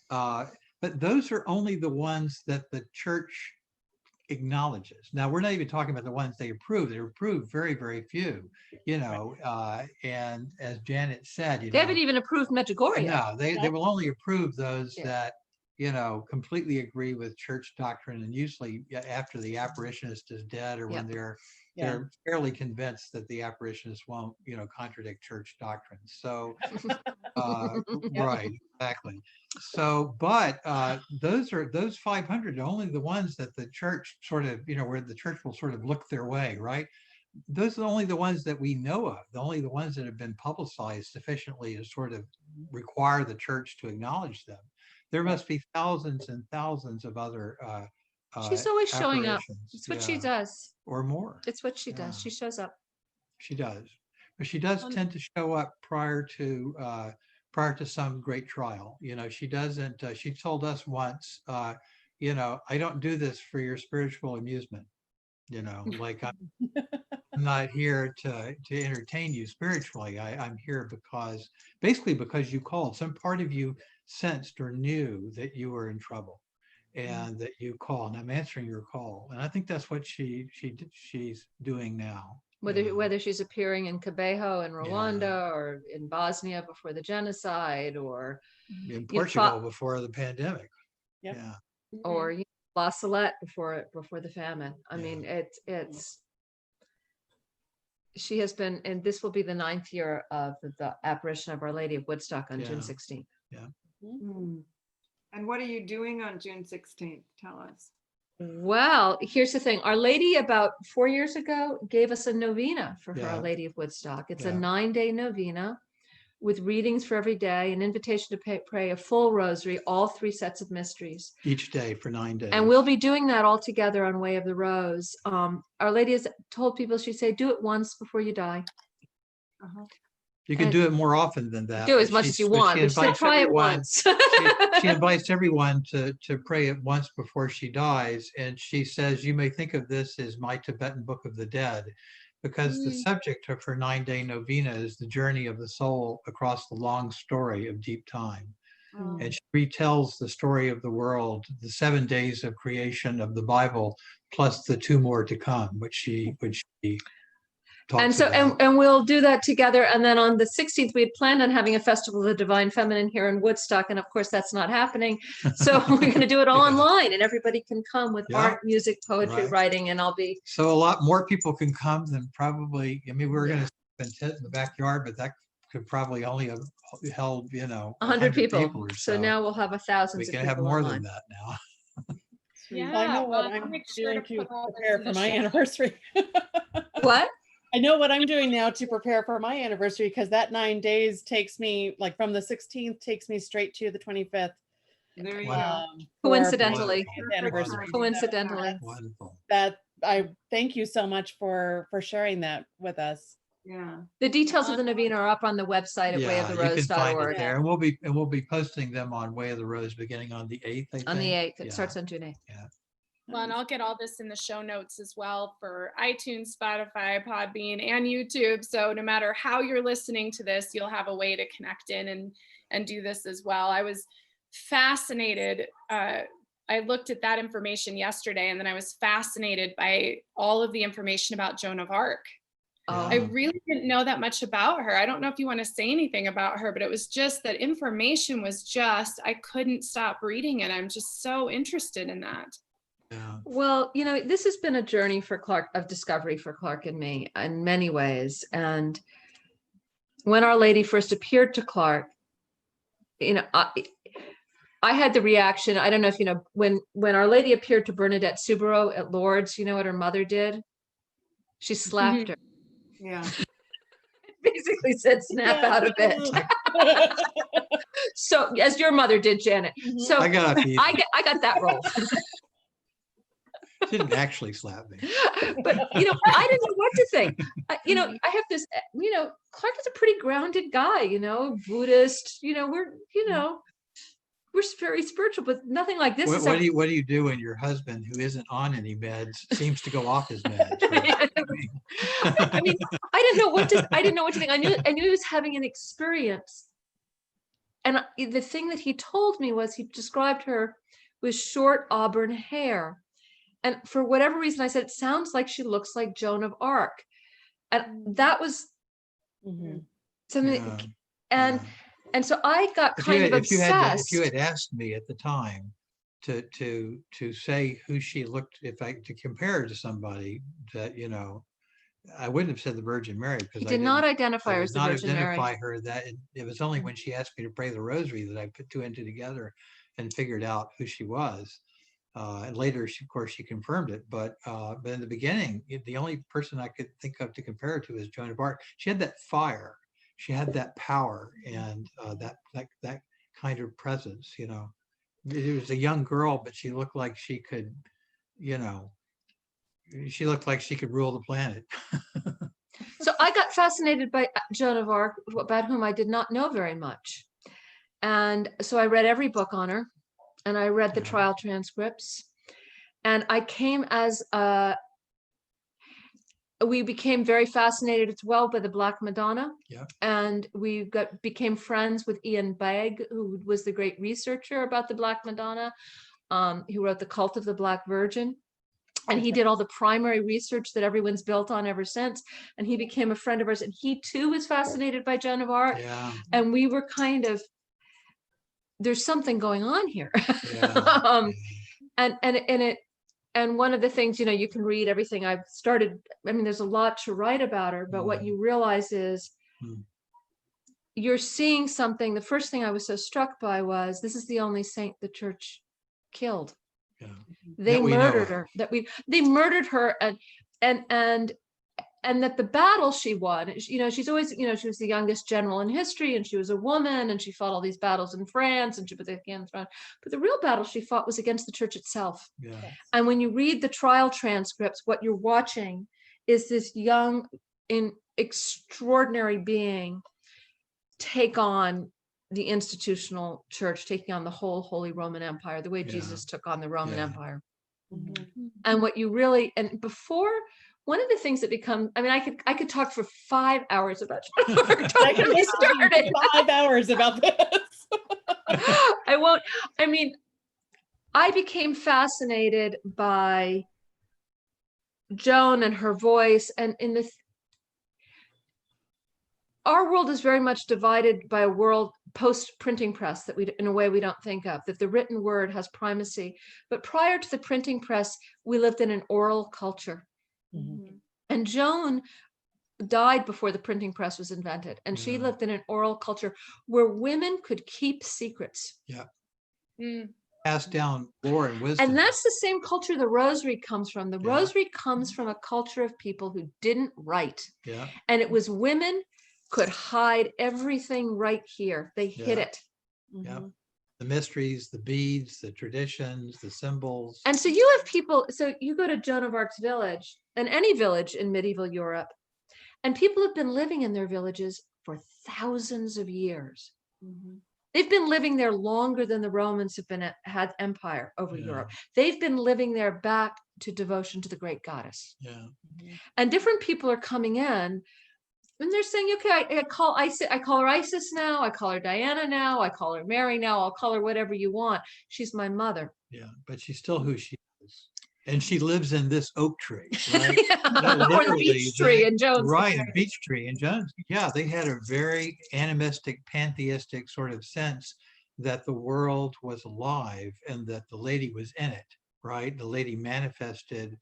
But those are only the ones that the church acknowledges. Now, we're not even talking about the ones they approve. They approve very, very few, and as Janet said, they haven't even approved Medjugorje. No, they will only approve those that, completely agree with church doctrine, and usually after the apparitionist is dead, or when they're fairly convinced that the apparitionists won't, contradict church doctrine. So, right, exactly. So, but those 500 are only the ones that the church sort of, where the church will sort of look their way, right? Those are only the ones that we know of, only the ones that have been publicized sufficiently to sort of require the church to acknowledge them. There must be thousands and thousands of other she's always showing up. It's what she does. Or more. It's what she does. She shows up. She does. But she does tend to show up prior to some great trial. She doesn't, she told us once, I don't do this for your spiritual amusement, like not here to entertain you spiritually. I'm here basically because you called. Some part of you sensed or knew that you were in trouble, and that you called. And I'm answering your call, and I think that's what she's doing now. Whether she's appearing in Cabejo in Rwanda or in Bosnia before the genocide, or in Portugal before the pandemic. Yep. Yeah. or La Salette before the famine. I mean, it's she has been, and this will be the 9th year of the apparition of Our Lady of Woodstock on June 16th. Yeah. And what are you doing on June 16th? Tell us. Well, here's the thing. Our Lady about 4 years ago gave us a novena for her, Our Lady of Woodstock. It's a 9-day novena with readings for every day, an invitation to pray a full rosary, all 3 sets of mysteries. Each day for 9 days. And we'll be doing that all together on Way of the Rose. Our Lady has told people, she'd say, do it once before you die. You can do it more often than that. Do as much as you want, but she'll try it once. She invites everyone to pray it once before she dies. And she says, you may think of this as my Tibetan Book of the Dead, because the subject of her 9-day novena is the journey of the soul across the long story of deep time. And she retells the story of the world, the 7 days of creation of the Bible, plus the 2 more to come, which she talks and so about. and we'll do that together. And then on the 16th, we had planned on having a festival of the Divine Feminine here in Woodstock, and of course that's not happening. So we're going to do it all online, and everybody can come with art, music, poetry, writing, and I'll be. So a lot more people can come than probably. I mean, we're going to spend tent in the backyard, but that could probably only have held 100 people or so now we'll have 1,000. We can have more than that now. Yeah, I know what I'll I'm make sure doing to to put all this prepare in for the my show. anniversary. What? I know what I'm doing now to prepare for my anniversary, because that 9 days takes me, like, from the 16th takes me straight to the 25th. There you Wow. go. Coincidentally. Anniversary. Coincidentally. Wonderful. That I thank you so much for sharing that with us. Yeah. The details of the novena are up on the website at You can find it wayoftherose.org. there, and we'll be posting them on Way of the Rose beginning on the 8th. I think. On the 8th, it starts on June 8th. Yeah. Well, and I'll get all this in the show notes as well for iTunes, Spotify, Podbean, and YouTube. So no matter how you're listening to this, you'll have a way to connect in and do this as well. I was fascinated. I looked at that information yesterday, and then I was fascinated by all of the information about Joan of Arc. Oh. I really didn't know that much about her. I don't know if you want to say anything about her, but it was just that information was just, I couldn't stop reading it. I'm just so interested in that. Yeah. Well, this has been a journey for Clark, of discovery for Clark and me in many ways. And when Our Lady first appeared to Clark, I had the reaction. I don't know if when Our Lady appeared to Bernadette Soubirous at Lourdes, you know what her mother did? She slapped her. Yeah. Basically said, snap out of it. So, as your mother did, Janet. So I got I got that role. She didn't actually slap me. But I didn't know what to think. I have this, Clark is a pretty grounded guy, Buddhist, we're very spiritual, but nothing like this. What do you do when your husband, who isn't on any meds, seems to go off his meds? I mean, I didn't know what to think. I knew he was having an experience. And the thing that he told me was, he described her with short auburn hair. And for whatever reason, I said, it sounds like she looks like Joan of Arc. And that was something. And so I got kind of obsessed. If you had asked me at the time to say who she looked, to compare her to somebody that, I wouldn't have said the Virgin Mary, because I did not identify her as the Virgin Mary. Her that it was only when she asked me to pray the Rosary that I put 2 and 2 together and figured out who she was. And later, of course, she confirmed it. But in the beginning, the only person I could think of to compare her to is Joan of Arc. She had that fire. She had that power and that kind of presence. It was a young girl, but she looked like she could, she looked like she could rule the planet. So I got fascinated by Joan of Arc, about whom I did not know very much. And so I read every book on her. And I read the trial transcripts, and I came as we became very fascinated as well by the Black Madonna. Yeah. And we became friends with Ian Bagg, who was the great researcher about the Black Madonna, who wrote The Cult of the Black Virgin. And he did all the primary research that everyone's built on ever since. And he became a friend of ours. And he too was fascinated by Joan of Arc. Yeah. And we were kind of, there's something going on here. Yeah. And one of the things, you can read everything I've started. I mean, there's a lot to write about her, but what you realize is you're seeing something. The first thing I was so struck by was, this is the only saint the church killed. Yeah. They murdered her. They murdered her, and that the battle she won, she's always, she was the youngest general in history, and she was a woman, and she fought all these battles in France, and she put the hands around. But the real battle she fought was against the church itself. Yeah. And when you read the trial transcripts, what you're watching is this young, extraordinary being take on the institutional church, taking on the whole Holy Roman Empire, the way Jesus took on the Roman Empire. And what you really, and before, one of the things that become, I mean, I could talk for 5 hours about Joan of Arc. I can started 5 hours about this. I won't. I mean, I became fascinated by Joan and her voice, and our world is very much divided by a world post-printing press that we, in a way, we don't think of, that the written word has primacy. But prior to the printing press, we lived in an oral culture. And Joan died before the printing press was invented, and she lived in an oral culture where women could keep secrets. Pass down lore and wisdom. And that's the same culture the Rosary comes from. The Rosary comes from a culture of people who didn't write. And it was women could hide everything right here. They hid it. The mysteries, the beads, the traditions, the symbols. And so you have people, so you go to Joan of Arc's village, and any village in medieval Europe, and people have been living in their villages for thousands of years. They've been living there longer than the Romans have had empire over Europe. They've been living there back to devotion to the great goddess. And different people are coming in, and they're saying, okay, I call her Isis now, I call her Diana now, I call her Mary now, I'll call her whatever you want. She's my mother. But she's still who she is. And she lives in this oak tree, right? Or the beech tree in Jones. Right, a beech tree in Jones. Yeah, they had a very animistic, pantheistic sort of sense that the world was alive and that the lady was in it, right? The lady manifested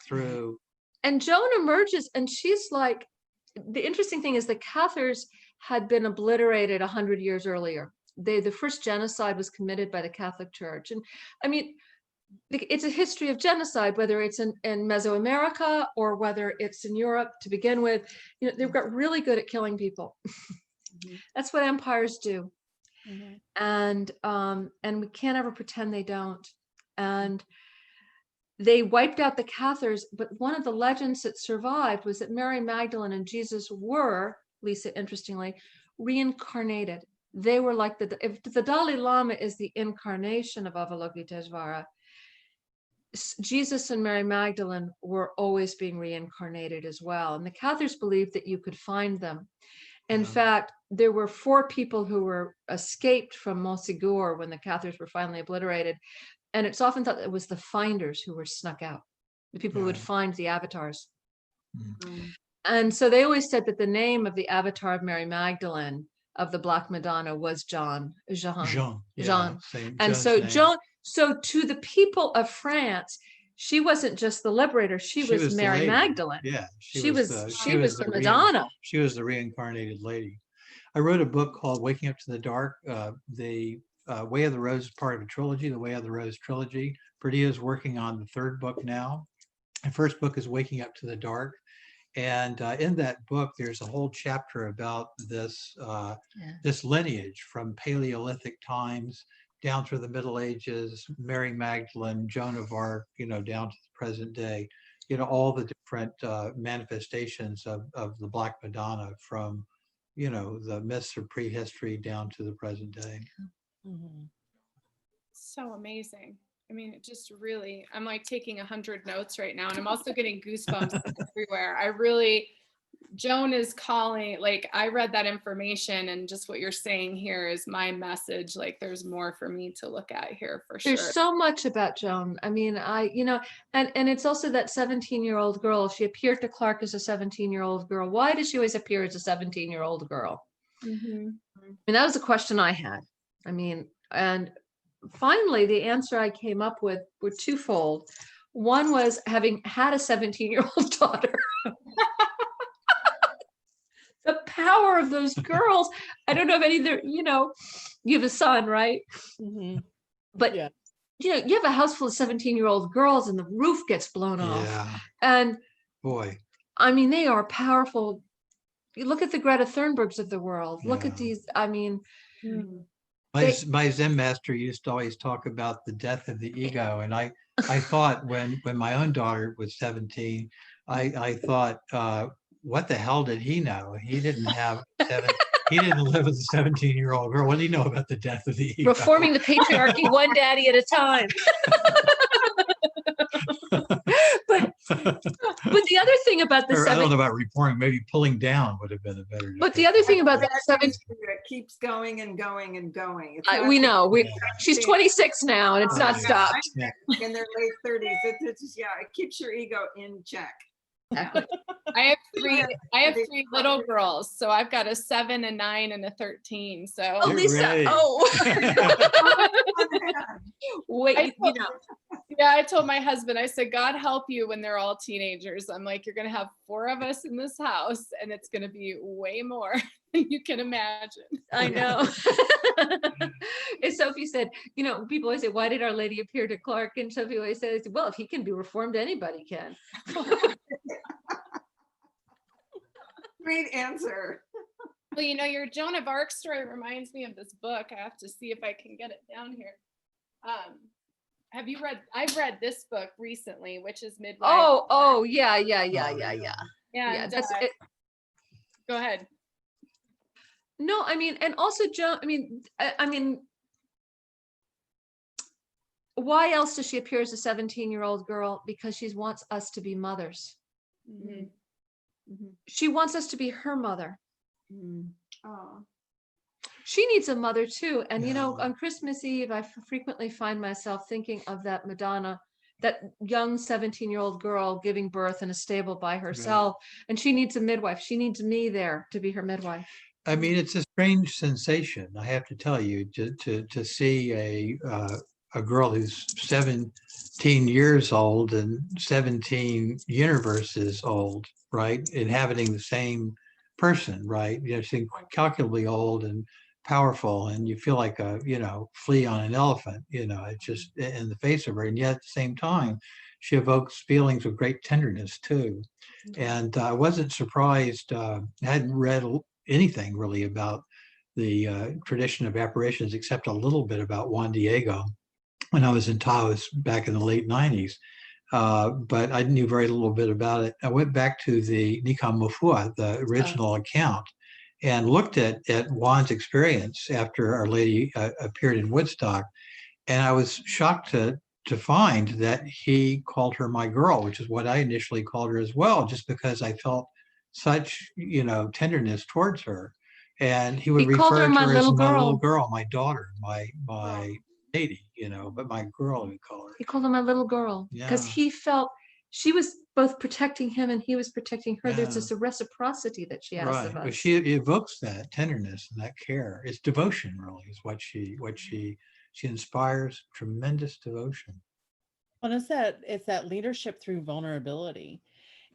through. And Joan emerges, and she's like, the interesting thing is the Cathars had been obliterated 100 years earlier. The first genocide was committed by the Catholic Church. And I mean, it's a history of genocide, whether it's in Mesoamerica or whether it's in Europe to begin with. They've got really good at killing people. That's what empires do. And we can't ever pretend they don't. And they wiped out the Cathars, but one of the legends that survived was that Mary Magdalene and Jesus were, Lisa, interestingly, reincarnated. They were like if the Dalai Lama is the incarnation of Avalokiteshvara, Jesus and Mary Magdalene were always being reincarnated as well. And the Cathars believed that you could find them. In fact, there were 4 people who were escaped from Montségur when the Cathars were finally obliterated. And it's often thought that it was the finders who were snuck out, the people who would find the avatars. And so they always said that the name of the avatar of Mary Magdalene, of the Black Madonna, was Jean. And so Joan, so to the people of France, she wasn't just the liberator, she was Mary Magdalene. She was the Madonna. She was the reincarnated lady. I wrote a book called Waking Up to the Dark. The Way of the Rose is part of a trilogy, the Way of the Rose trilogy. Perdita is working on the 3rd book now. The first book is Waking Up to the Dark. And in that book, there's a whole chapter about this this lineage from Paleolithic times down through the Middle Ages, Mary Magdalene, Joan of Arc, down to the present day, all the different manifestations of the Black Madonna from, the myths of prehistory down to the present day. So amazing. I mean, it just really, I'm like taking 100 notes right now, and I'm also getting goosebumps everywhere. I really, Joan is calling, like, I read that information, and just what you're saying here is my message. Like, there's more for me to look at here for sure. There's so much about Joan. I mean, and it's also that 17-year-old girl. She appeared to Clark as a 17-year-old girl. Why does she always appear as a 17-year-old girl? Mm-hmm. I mean, that was a question I had. I mean, and finally, the answer I came up with were twofold. One was having had a 17-year-old daughter. The power of those girls. I don't know if any of their, you have a son, right? Mm-hmm. But Yeah. You have a house full of 17-year-old girls and the roof gets blown off. Yeah. And Boy. I mean, they are powerful. You look at the Greta Thunbergs of the world. Look at Yeah. these. I mean, My Zen master used to always talk about the death of the ego. And I thought when my own daughter was 17, I thought, what the hell did he know? He didn't have he didn't live with a 17-year-old girl. What did he know about the death of the ego? reforming the patriarchy one daddy at a time. But the other thing about the I don't know about reforming, maybe pulling down would have been a better. But the other thing about the That 17, it keeps going and going and going. It's we not- know she's 26 now and it's not Yeah. stopped. Yeah. in their late 30s. It's just, yeah, it keeps your ego in check. I have three little girls, so I've got a 7, a 9, and a 13. So Oh, Get Lisa. ready. Oh, wait. yeah, I told my husband, I said, God help you when they're all teenagers. I'm like, you're gonna have 4 of us in this house, and it's gonna be way more than you can imagine. I know. And Sophie said, people always say, why did Our Lady appear to Clark? And Sophie always says, well, if he can be reformed, anybody can. Great answer. Well, your Joan of Arc story reminds me of this book. I have to see if I can get it down here. Have you read? I've read this book recently, which is Midwife. Oh, yeah. Yeah, That's it. Go ahead. No, I mean, and also Joan, I mean, why else does she appear as a 17-year-old girl? Because she wants us to be mothers. Mm-hmm. She wants us to be her mother. Oh. She needs a mother too. And Yeah. on Christmas Eve, I frequently find myself thinking of that Madonna, that young 17-year-old girl giving birth in a stable by herself. And she needs a midwife. She needs me there to be her midwife. I mean, it's a strange sensation, I have to tell you, to see a girl who's 17 years old and 17 universes old, right? Inhabiting the same person, right? She's incalculably old and powerful, and you feel like a, flea on an elephant, it's just in the face of her. And yet at the same time, she evokes feelings of great tenderness too. And I wasn't surprised, I hadn't read anything really about the tradition of apparitions, except a little bit about Juan Diego when I was in Taos back in the late 90s. But I knew very little bit about it. I went back to the Nikam Mofua, the original account, and looked at Juan's experience after Our Lady appeared in Woodstock. And I was shocked to find that he called her my girl, which is what I initially called her as well, just because I felt such, tenderness towards her. And he would refer to her as my little girl, my daughter, my lady, but my girl, we call her. He called her my little girl because he felt she was both protecting him and he was protecting her. There's this reciprocity that she has of us. But she evokes that tenderness and that care. It's devotion, really, is what she inspires. Tremendous devotion. Well, it's that leadership through vulnerability.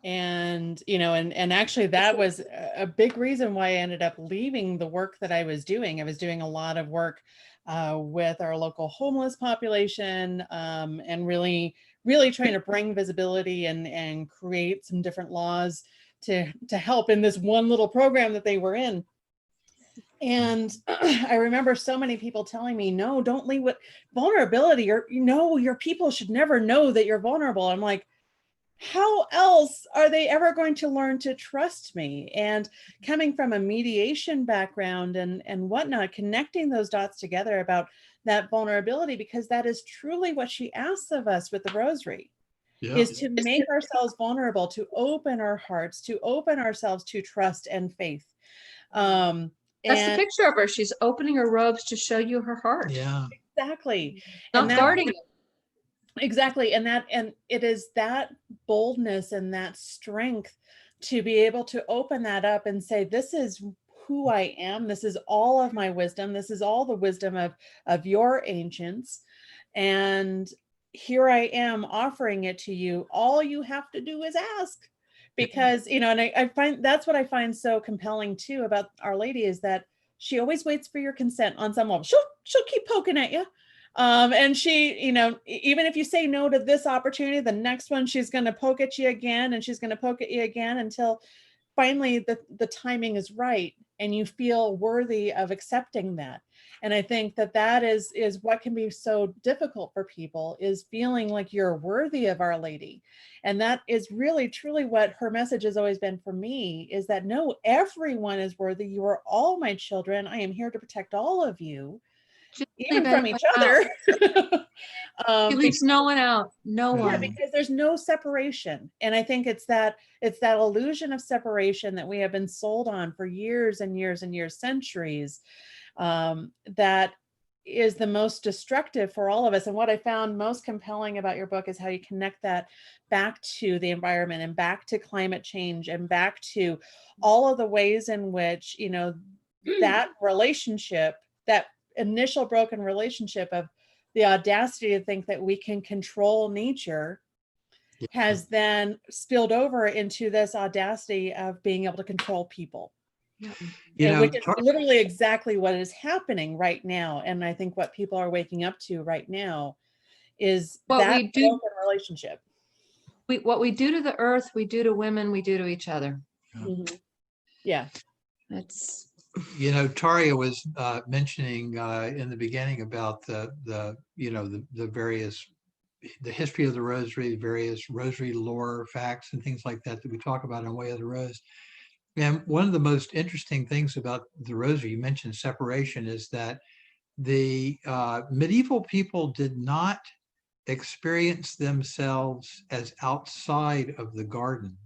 And, and actually that was a big reason why I ended up leaving the work that I was doing. I was doing a lot of work with our local homeless population, and really trying to bring visibility and create some different laws to help in this one little program that they were in. And I remember so many people telling me, no, don't leave with vulnerability, or, your people should never know that you're vulnerable. I'm like, how else are they ever going to learn to trust me? And coming from a mediation background and whatnot, connecting those dots together about that vulnerability, because that is truly what she asks of us with the Rosary, Yeah. is to make ourselves vulnerable, to open our hearts, to open ourselves to trust and faith. That's the And picture of her. She's opening her robes to show you her heart. Yeah. exactly. Not And guarding it. exactly. And it is that boldness and that strength to be able to open that up and say, this is who I am. This is all of my wisdom. This is all the wisdom of your ancients. And here I am offering it to you. All you have to do is ask. Because, you know, and I find that's what I find so compelling too about Our Lady, is that she always waits for your consent on some level. She'll keep poking at you. And she, you know, even if you say no to this opportunity, the next one she's going to poke at you again, and she's going to poke at you again until finally the timing is right and you feel worthy of accepting that. And I think that that is what can be so difficult for people, is feeling like you're worthy of Our Lady. And that is really truly what her message has always been for me, is that no, everyone is worthy. You are all my children. I am here to protect all of you, She even doesn't from leave each anyone other. out. She leaves no one out. No Yeah, one. because there's no separation. And I think it's that illusion of separation that we have been sold on for years and years and years, centuries, that is the most destructive for all of us. And what I found most compelling about your book is how you connect that back to the environment and back to climate change and back to all of the ways in which, you know, that relationship, that initial broken relationship of the audacity to think that we can control nature, Yeah. has then spilled over into this audacity of being able to control people. You And know, which is literally exactly what is happening right now. And I think what people are waking up to right now is What that we do, broken relationship. what we do to the earth, we do to women, we do to each other. Mhm. Yeah. It's you know, Taria was mentioning in the beginning about the you know the various, the history of the Rosary, the various Rosary lore, facts, and things like that that we talk about on Way of the Rose. And one of the most interesting things about the Rosary, you mentioned separation, is that the medieval people did not experience themselves as outside of the garden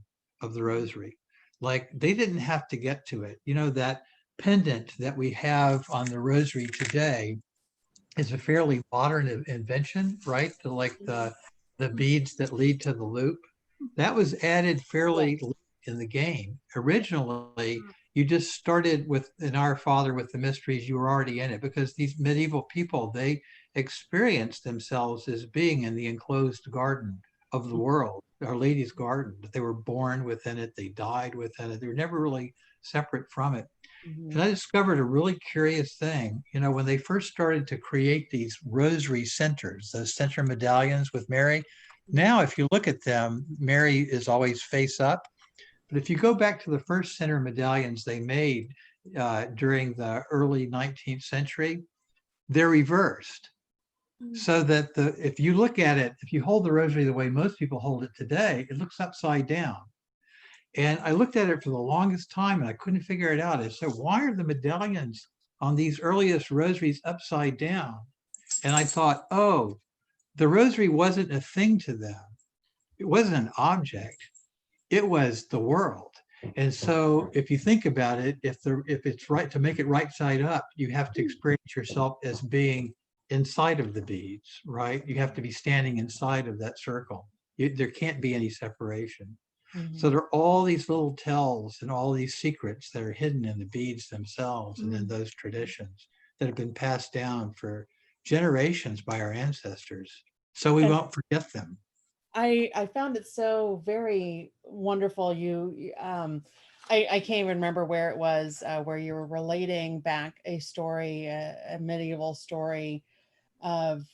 of the Rosary. Like, they didn't have to get to it. You know, that pendant that we have on the Rosary today is a fairly modern invention, right? Like the beads that lead to the loop. That was added fairly late in the game. Originally, you just started with in Our Father with the mysteries, you were already in it, because these medieval people, they experienced themselves as being in the enclosed garden of the world, Our Lady's garden. They were born within it, they died within it. They were never really separate from it. And I discovered a really curious thing. You know, when they first started to create these rosary centers, those center medallions with Mary, now if you look at them, Mary is always face up. But if you go back to the first center medallions they made during the early 19th century, they're reversed. So that if you look at it, if you hold the rosary the way most people hold it today, it looks upside down. And I looked at it for the longest time and I couldn't figure it out. I said, why are the medallions on these earliest rosaries upside down? And I thought, oh, the rosary wasn't a thing to them. It wasn't an object. It was the world. And so if you think about it, if it's right to make it right side up, you have to experience yourself as being inside of the beads, right? You have to be standing inside of that circle. There can't be any separation. So there are all these little tells and all these secrets that are hidden in the beads themselves and in those traditions that have been passed down for generations by our ancestors. So we won't forget them. I found it so very wonderful. I can't even remember where it was, where you were relating back a story, a medieval story of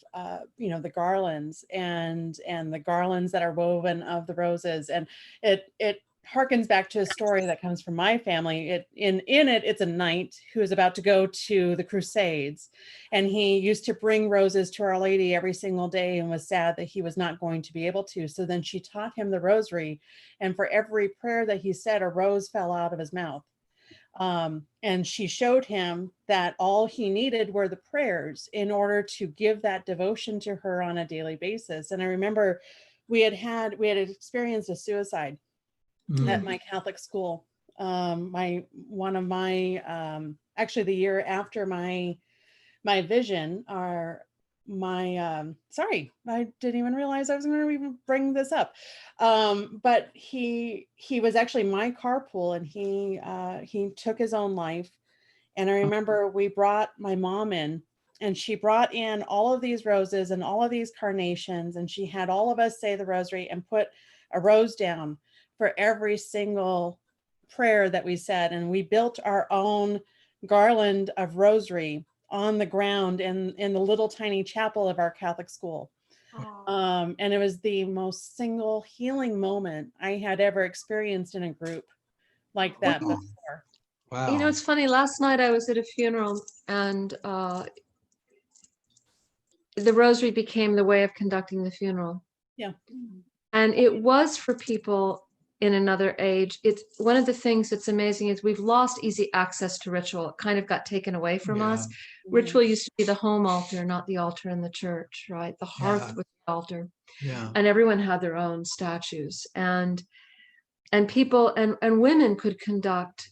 you know, the garlands and the garlands that are woven of the roses, and it harkens back to a story that comes from my family. In it, it's a knight who is about to go to the Crusades, and he used to bring roses to Our Lady every single day and was sad that he was not going to be able to. So then she taught him the rosary, and for every prayer that he said, a rose fell out of his mouth. And she showed him that all he needed were the prayers in order to give that devotion to her on a daily basis. And I remember we had experienced a suicide at my Catholic school. Actually the year after my vision, sorry, I didn't even realize I was going to even bring this up. But he was actually my carpool, and he took his own life. And I remember we brought my mom in, and she brought in all of these roses and all of these carnations, and she had all of us say the rosary and put a rose down for every single prayer that we said. And we built our own garland of rosary on the ground in the little tiny chapel of our Catholic school. And it was the most single healing moment I had ever experienced in a group like that before. Wow. You know, it's funny, last night I was at a funeral, and the rosary became the way of conducting the funeral. Yeah. And it was for people in another age. It's one of the things that's amazing is we've lost easy access to ritual. It kind of got taken away from us. Ritual used to be the home altar, not the altar in the church, right? The hearth was the altar. Yeah. And everyone had their own statues. And people and women could conduct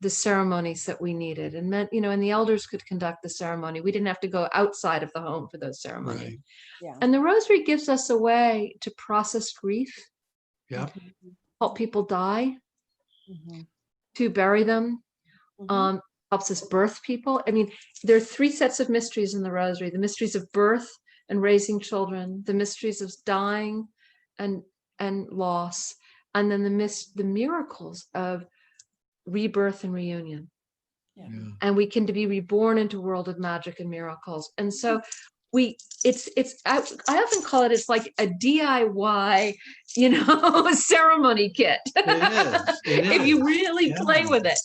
the ceremonies that we needed, and men, and the elders could conduct the ceremony. We didn't have to go outside of the home for those ceremonies. Right. Yeah. And the rosary gives us a way to process grief, Yeah. help people die, to bury them, helps us birth people. I mean, there are 3 sets of mysteries in the rosary: the mysteries of birth and raising children, the mysteries of dying and loss, and then the miracles of rebirth and reunion. Yeah. And we can be reborn into a world of magic and miracles. And so I often call it's like a DIY, ceremony kit. It is. If you really play with it.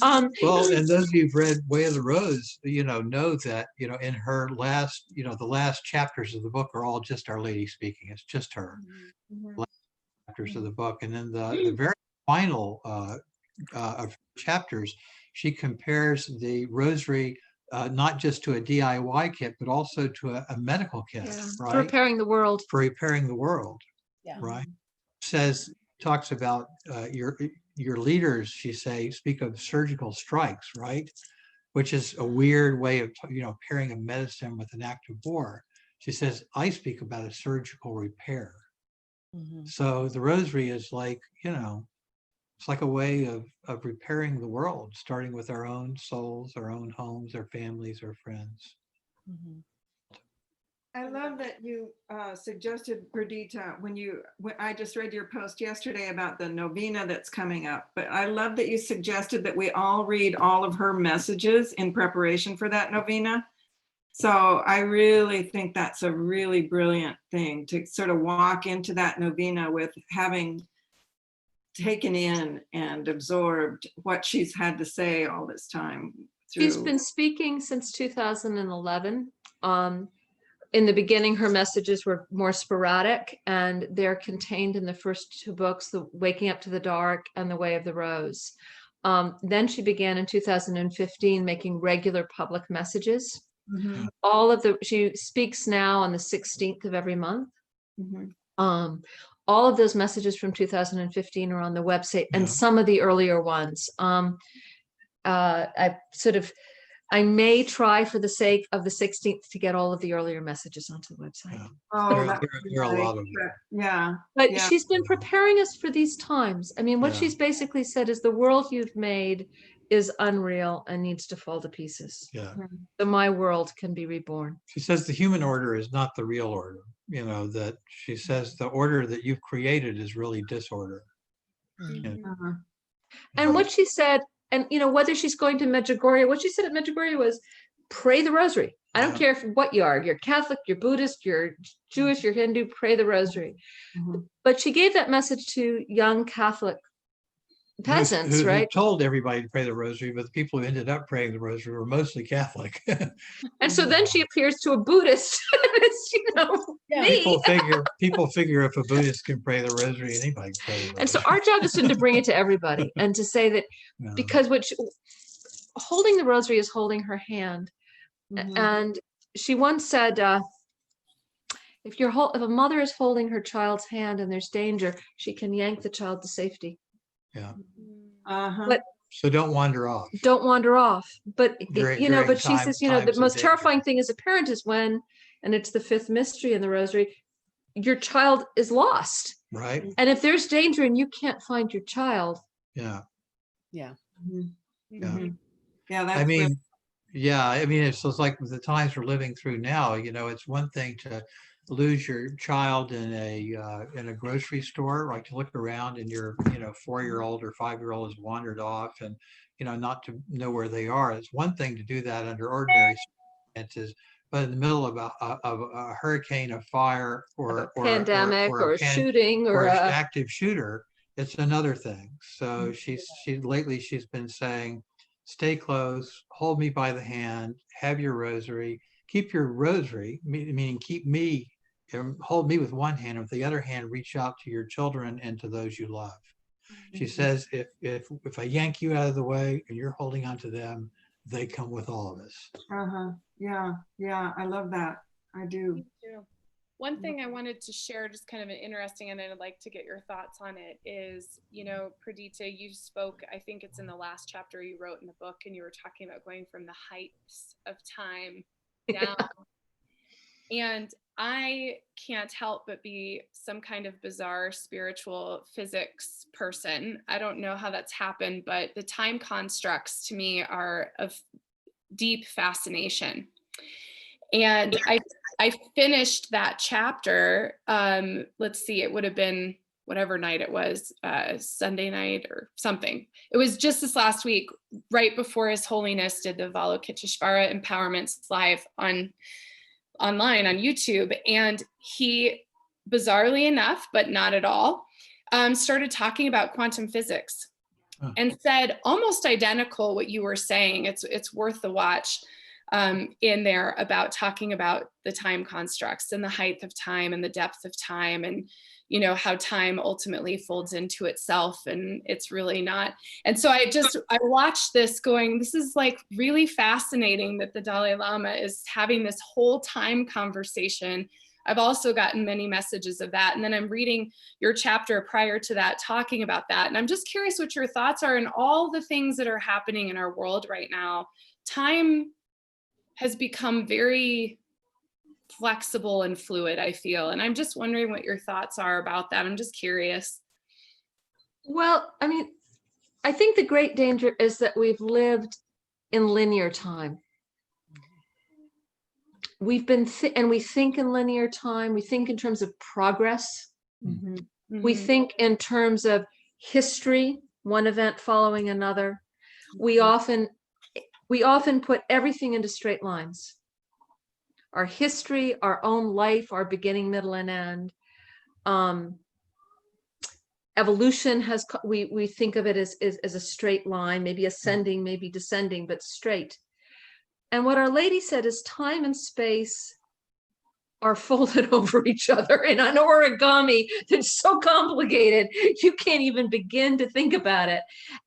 Well, and those of you who've read Way of the Rose, know that, in her last, the last chapters of the book are all just Our Lady speaking. It's just her. Last chapters of the book. And then the very final of chapters, she compares the rosary not just to a DIY kit, but also to a medical kit, right? For repairing the world. For repairing the world, Yeah. right? Talks about your leaders, speak of surgical strikes, right? Which is a weird way of, pairing a medicine with an act of war. She says, I speak about a surgical repair. So the rosary is like, it's like a way of repairing the world, starting with our own souls, our own homes, our families, our friends. I love that you suggested, Perdita, when I just read your post yesterday about the novena that's coming up, but I love that you suggested that we all read all of her messages in preparation for that novena. So I really think that's a really brilliant thing to sort of walk into that novena with having taken in and absorbed what she's had to say all this time. She's been speaking since 2011. In the beginning, her messages were more sporadic, and they're contained in the first 2 books, The Waking Up to the Dark and The Way of the Rose. Then she began in 2015 making regular public messages. She speaks now on the 16th of every month. All of those messages from 2015 are on the website, and some of the earlier ones. I may try, for the sake of the 16th, to get all of the earlier messages onto the website. There are a lot of them. Yeah. But she's been preparing us for these times. I mean, what she's basically said is the world you've made is unreal and needs to fall to pieces. So my world can be reborn. She says the human order is not the real order. That she says the order that you've created is really disorder. And what she said, and whether she's going to Medjugorje, what she said at Medjugorje was, pray the rosary. I don't care what you are. You're Catholic, you're Buddhist, you're Jewish, you're Hindu, pray the rosary. But she gave that message to young Catholic peasants, who right? told everybody to pray the rosary, but the people who ended up praying the rosary were mostly Catholic. And so then she appears to a Buddhist. It's, me. People figure if a Buddhist can pray the rosary, anybody can pray the rosary. And so our job is to bring it to everybody and to say that because holding the rosary is holding her hand. And she once said, if a mother is holding her child's hand and there's danger, she can yank the child to safety. Yeah. But so don't wander off. Don't wander off. But During she says, the most terrifying thing as a parent is when, and it's the fifth mystery in the rosary, your child is lost. Right. And if there's danger and you can't find your child. Yeah. Yeah. Yeah. That's I mean, it's like the times we're living through now, it's one thing to lose your child in a grocery store, like to look around and your 4-year-old or 5-year-old has wandered off and not to know where they are. It's one thing to do that under ordinary circumstances, but in the middle of a hurricane, a fire, or a pandemic, or a shooting, or an active shooter, it's another thing. So lately she's been saying, stay close, hold me by the hand, have your rosary, keep your rosary, meaning keep me, hold me with one hand, with the other hand, reach out to your children and to those you love. She says, if I yank you out of the way and you're holding on to them, they come with all of us. Yeah, I love that. I do. Me too. One thing I wanted to share, just kind of an interesting, and I'd like to get your thoughts on it, is, Perdita, you spoke, I think it's in the last chapter you wrote in the book, and you were talking about going from the heights of time down. And I can't help but be some kind of bizarre spiritual physics person. I don't know how that's happened, but the time constructs to me are of deep fascination. And I finished that chapter. Let's see, it would have been whatever night it was, Sunday night or something. It was just this last week, right before His Holiness did the Avalokiteshvara Empowerments live online on YouTube. And he, bizarrely enough, but not at all, started talking about quantum physics and said almost identical what you were saying. It's worth the watch. In there about talking about the time constructs and the height of time and the depth of time, and how time ultimately folds into itself, and it's really not. And so I watched this going, this is like really fascinating that the Dalai Lama is having this whole time conversation. I've also gotten many messages of that. And then I'm reading your chapter prior to that, talking about that. And I'm just curious what your thoughts are on all the things that are happening in our world right now. Time has become very flexible and fluid, I feel. And I'm just wondering what your thoughts are about that. I'm just curious. Well, I think the great danger is that we've lived in linear time. We've been, and we think in linear time. We think in terms of progress. We think in terms of history, one event following another. We often put everything into straight lines. Our history, our own life, our beginning, middle, and end. Evolution we think of it as a straight line, maybe ascending, maybe descending, but straight. And what Our Lady said is time and space are folded over each other in an origami that's so complicated you can't even begin to think about it.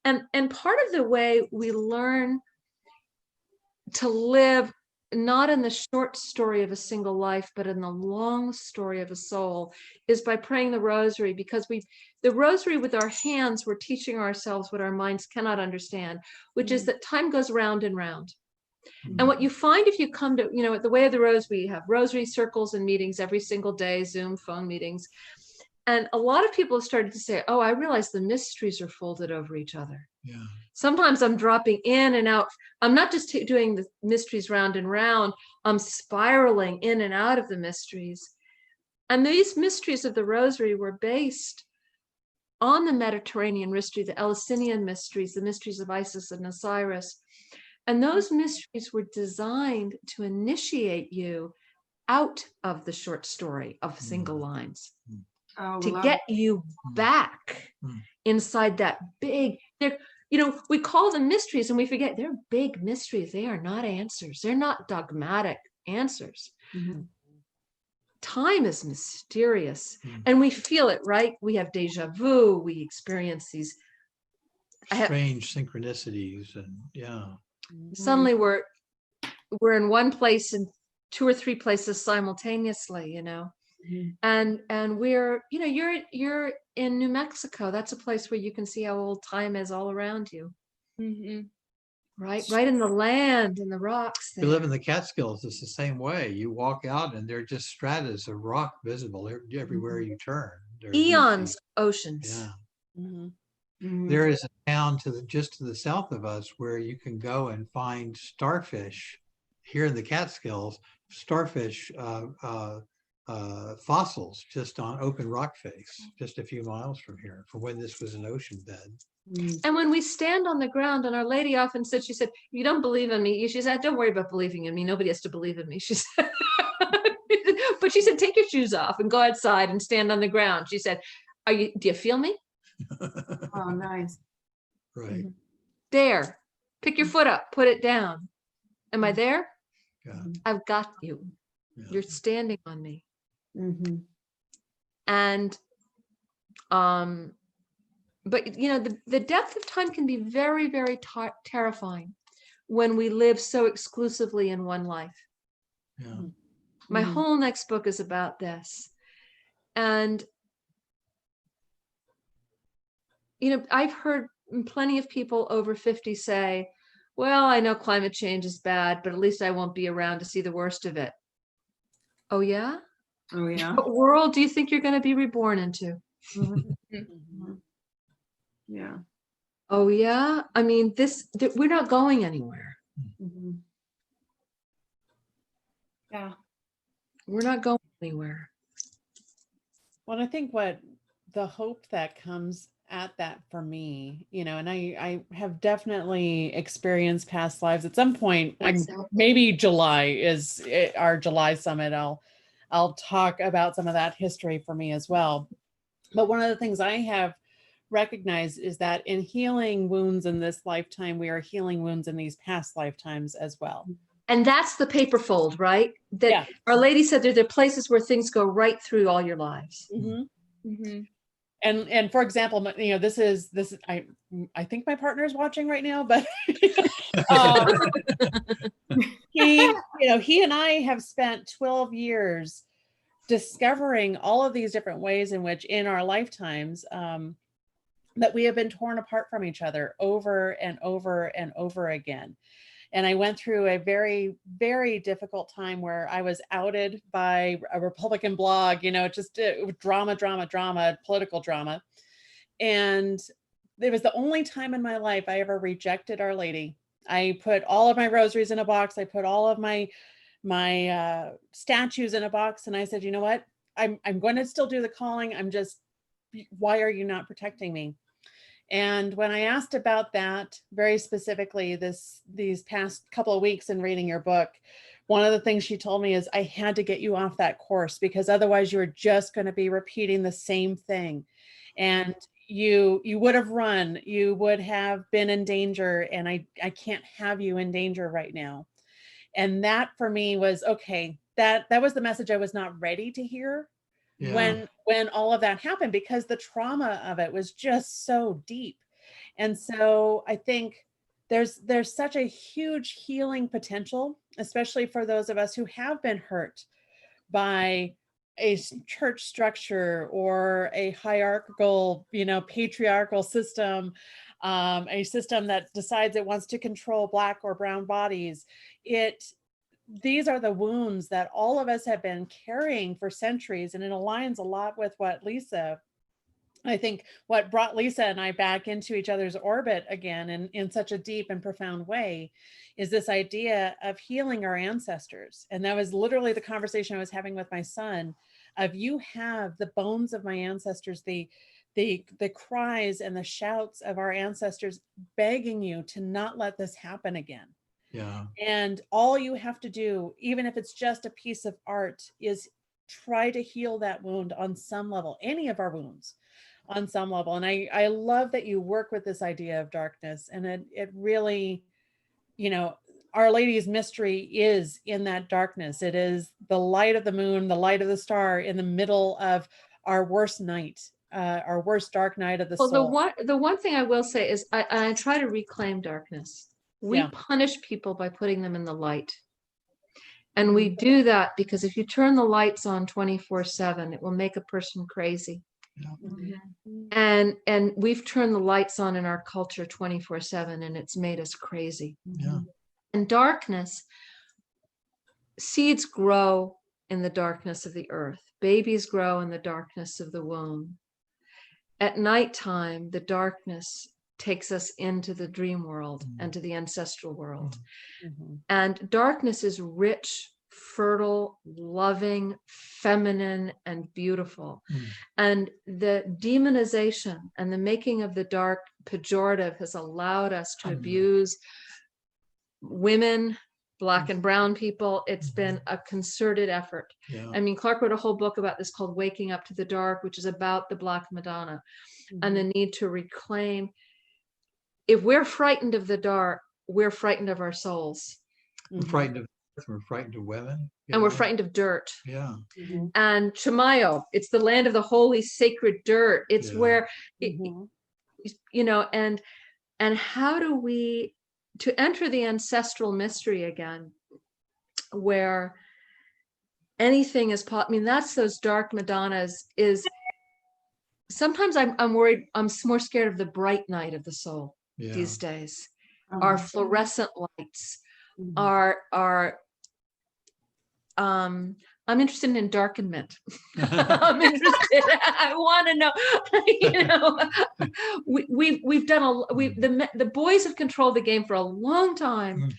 And part of the way we learn to live not in the short story of a single life, but in the long story of a soul, is by praying the rosary, because the rosary with our hands, we're teaching ourselves what our minds cannot understand, which is that time goes round and round. And what you find if you come to, at the Way of the Rose, we have rosary circles and meetings every single day, Zoom, phone meetings. And a lot of people have started to say, oh, I realize the mysteries are folded over each other. Yeah. Sometimes I'm dropping in and out. I'm not just doing the mysteries round and round. I'm spiraling in and out of the mysteries. And these mysteries of the Rosary were based on the Mediterranean mystery, the Eleusinian mysteries, the mysteries of Isis and Osiris. And those mysteries were designed to initiate you out of the short story of single lines, to get you back inside that big, we call them mysteries and we forget they're big mysteries. They are not answers. They're not dogmatic answers. Mhm. Time is mysterious Mm. and we feel it, right? We have deja vu. We experience these. Strange synchronicities and Suddenly we're in one place and 2 or 3 places simultaneously, and we're, you're in New Mexico. That's a place where you can see how old time is all around you. Right in the land and the rocks we there. live in the Catskills. It's the same way. You walk out and they're just stratas of rock visible everywhere you turn. Eons, oceans. Yeah. Mhm. There is a town just to the south of us where you can go and find starfish here in the Catskills, starfish fossils just on open rock face, just a few miles from here, from when this was an ocean bed. And when we stand on the ground, and Our Lady often said, she said, "You don't believe in me." She said, "Don't worry about believing in me. Nobody has to believe in me." She said, but she said, "Take your shoes off and go outside and stand on the ground." She said, do you feel me? Oh, nice. Right. There, pick your foot up, put it down. Am I there? Yeah. I've got you. Yeah. You're standing on me. Mhm. And but the depth of time can be very, very terrifying when we live so exclusively in one life. Yeah. My whole next book is about this. And I've heard plenty of people over 50 say, "Well, I know climate change is bad, but at least I won't be around to see the worst of it." Oh yeah? Oh, yeah. What world do you think you're going to be reborn into? Yeah. Oh yeah? I mean, we're not going anywhere. Yeah. We're not going anywhere. Well, I think what the hope that comes at that for me, and I have definitely experienced past lives at some point. Maybe July is our July summit. I'll talk about some of that history for me as well. But one of the things I have recognized is that in healing wounds in this lifetime, we are healing wounds in these past lifetimes as well. And that's the paper fold, right? That Our Lady said there are places where things go right through all your lives. And for example, this is I think my partner is watching right now, but he and I have spent 12 years discovering all of these different ways in which in our lifetimes that we have been torn apart from each other over and over and over again. And I went through a very, very difficult time where I was outed by a Republican blog, just drama, political drama. And it was the only time in my life I ever rejected Our Lady. I put all of my rosaries in a box. I put all of my statues in a box. And I said, you know what? I'm going to still do the calling. Why are you not protecting me? And when I asked about that very specifically these past couple of weeks in reading your book, one of the things she told me is I had to get you off that course because otherwise you were just going to be repeating the same thing. And you would have run, you would have been in danger, and I can't have you in danger right now. And that for me was, okay, that was the message I was not ready to hear. Yeah. When all of that happened, because the trauma of it was just so deep. And so I think there's such a huge healing potential, especially for those of us who have been hurt by a church structure or a hierarchical, patriarchal system, a system that decides it wants to control Black or brown bodies. These are the wounds that all of us have been carrying for centuries. And it aligns a lot with what I think what brought Lisa and I back into each other's orbit again in such a deep and profound way is this idea of healing our ancestors. And that was literally the conversation I was having with my son of you have the bones of my ancestors, the cries and the shouts of our ancestors begging you to not let this happen again. Yeah. And all you have to do, even if it's just a piece of art, is try to heal that wound on some level, any of our wounds. on some level. And I love that you work with this idea of darkness, and it really, you know, Our Lady's mystery is in that darkness. It is the light of the moon, the light of the star in the middle of our worst night, our worst dark night of the Well, soul. the one thing I will say is I try to reclaim darkness. We Yeah. punish people by putting them in the light. And we do that because if you turn the lights on 24/7, it will make a person crazy. And we've turned the lights on in our culture 24/7, and it's made us crazy. Yeah. And darkness, seeds grow in the darkness of the earth. Babies grow in the darkness of the womb. At nighttime, the darkness takes us into the dream world and to the ancestral world. And darkness is rich, fertile, loving, feminine, and beautiful. And the demonization and the making of the dark pejorative has allowed us to abuse women, Black and brown people. It's been a concerted effort. Yeah. I mean, Clark wrote a whole book about this called Waking Up to the Dark, which is about the Black Madonna and the need to reclaim. If we're frightened of the dark, we're frightened of our souls. We're frightened of earth, we're frightened of women. And we're frightened of dirt. Yeah. And Chamayo, it's the land of the holy sacred dirt. It's where, you know, and how do we, to enter the ancestral mystery again, where anything is I mean, that's those dark Madonnas. Is sometimes I'm worried, I'm more scared of the bright night of the soul these days. Our fluorescent lights, I'm interested in darkenment. I'm interested. I want to know. You know, we've done the boys have controlled the game for a long time,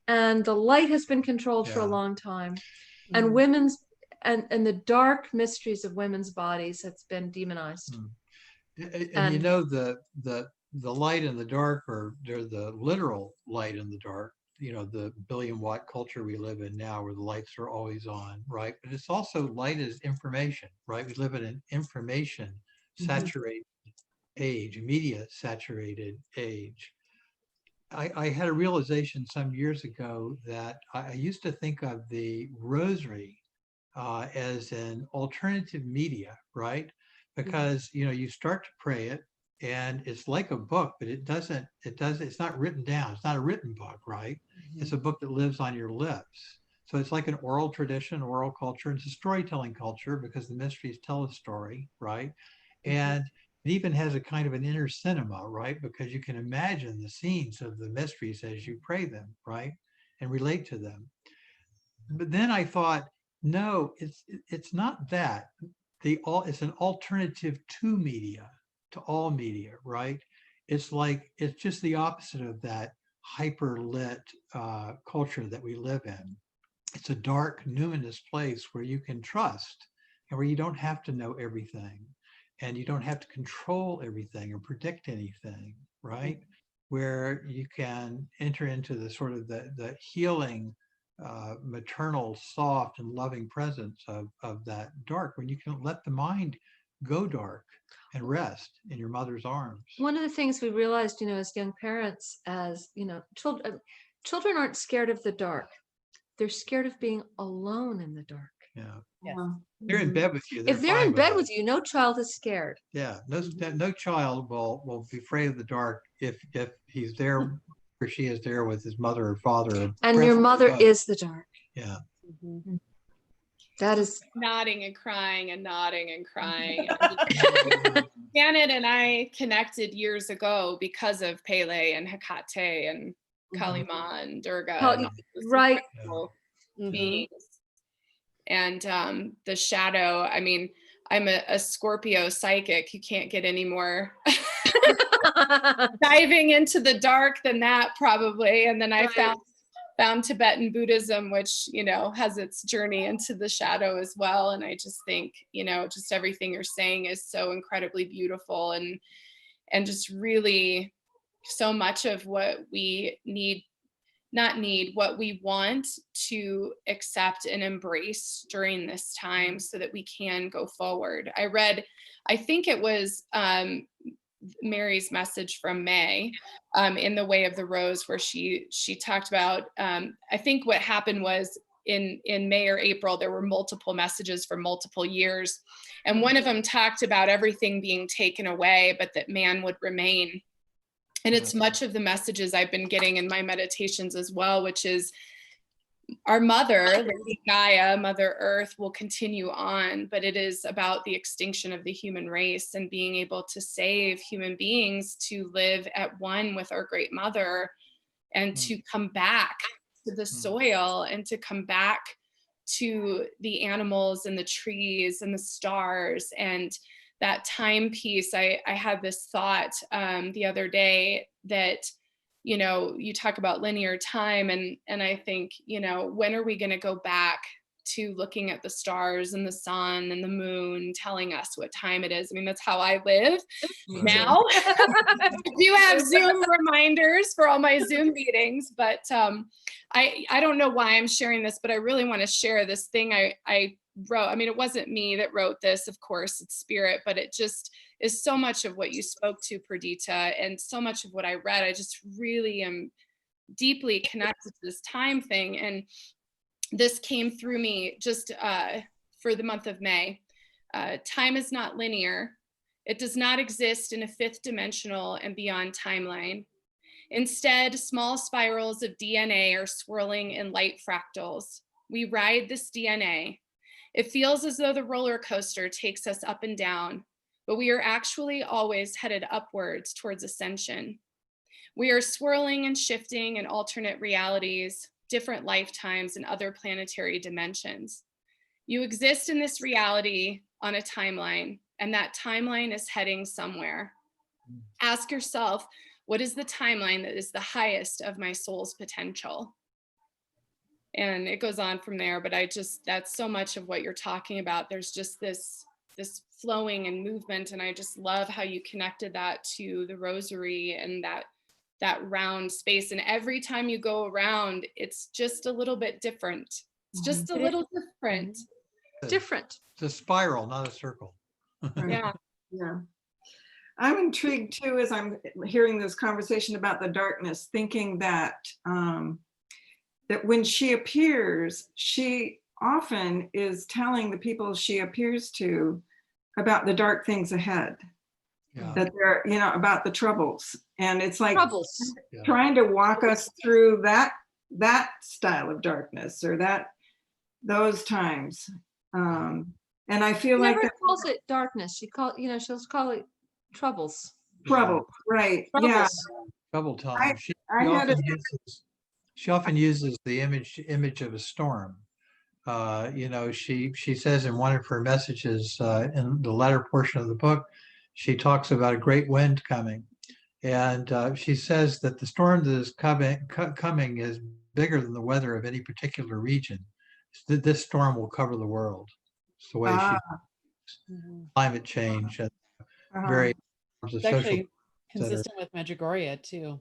and the light has been controlled for a long time, and women's and the dark mysteries of women's bodies has been demonized. And you know, the light and the dark they're the literal light and the dark. You know, the billion-watt culture we live in now, where the lights are always on, right? But it's also light as information, right? We live in an information saturated age, media saturated age. I had a realization some years ago that I used to think of the Rosary as an alternative media, right? Because, you know, you start to pray it, and it's like a book, but it's not written down. It's not a written book, right? It's a book that lives on your lips. So it's like an oral tradition, oral culture. It's a storytelling culture because the mysteries tell a story, right? And it even has a kind of an inner cinema, right? Because you can imagine the scenes of the mysteries as you pray them, right? And relate to them. But then I thought, no, it's not that. It's an alternative to media. To all media, right? It's just the opposite of that hyper lit culture that we live in. It's a dark, numinous place where you can trust and where you don't have to know everything and you don't have to control everything or predict anything, right? Where you can enter into the sort of the healing, maternal, soft and loving presence of that dark, when you can let the mind go dark and rest in your mother's arms. One of the things we realized, you know, as young parents, as you know, children aren't scared of the dark. They're scared of being alone in the dark. Yeah. Yes. They're in bed with you. If they're in bed with you, no child is scared. Yeah. No child will be afraid of the dark if he's there or she is there with his mother or father. And your mother is the dark. Yeah. That is nodding and crying and nodding and crying. Janet and I connected years ago because of Pele and Hecate and Kalima and Durga. Right. Beings. And the shadow, I mean, I'm a Scorpio psychic. You can't get any more diving into the dark than that, probably. And then I found Tibetan Buddhism, which, you know, has its journey into the shadow as well. And I just think, you know, just everything you're saying is so incredibly beautiful and just really so much of what we need not need, what we want to accept and embrace during this time so that we can go forward. I read, I think it was Mary's message from May in The Way of the Rose, where she talked about, I think what happened was in May or April, there were multiple messages for multiple years. And one of them talked about everything being taken away, but that man would remain. And it's much of the messages I've been getting in my meditations as well, which is our mother, Lady Gaia, Mother Earth, will continue on, but it is about the extinction of the human race and being able to save human beings to live at one with our great mother and to come back to the soil and to come back to the animals and the trees and the stars. And that time piece, I had this thought the other day that, you know, you talk about linear time, and I think, you know, when are we going to go back to looking at the stars and the sun and the moon telling us what time it is? I mean, that's how I live now. I do have Zoom reminders for all my Zoom meetings, but I don't know why I'm sharing this, but I really want to share this thing I wrote. I mean, it wasn't me that wrote this, of course, it's spirit, but it just is so much of what you spoke to, Perdita, and so much of what I read. I just really am deeply connected to this time thing. And this came through me just for the month of May. Time is not linear. It does not exist in a fifth dimensional and beyond timeline. Instead, small spirals of DNA are swirling in light fractals. We ride this DNA. It feels as though the roller coaster takes us up and down, but we are actually always headed upwards towards ascension. We are swirling and shifting in alternate realities, different lifetimes, and other planetary dimensions. You exist in this reality on a timeline, and that timeline is heading somewhere. Ask yourself, what is the timeline that is the highest of my soul's potential? And it goes on from there, but that's so much of what you're talking about. There's just this flowing and movement, and I just love how you connected that to the Rosary and that round space. And every time you go around, it's just a little bit different. It's just a little different. Different. It's a spiral, not a circle. Yeah. Yeah. I'm intrigued too, as I'm hearing this conversation about the darkness, thinking that that when she appears, she often is telling the people she appears to about the dark things ahead. Yeah. That they're, you know, about the troubles. And it's like Troubles. trying to walk us through that style of darkness, or those times. And I feel She like never that calls it darkness. She'll call it troubles. trouble, right? Yeah. Troubles. Trouble time. She often uses the image of a storm. You know, she says in one of her messages in the latter portion of the book, she talks about a great wind coming, and she says that the storm that is coming is bigger than the weather of any particular region. This storm will cover the world. It's the way she climate change and very It's actually consistent with Medjugorje too.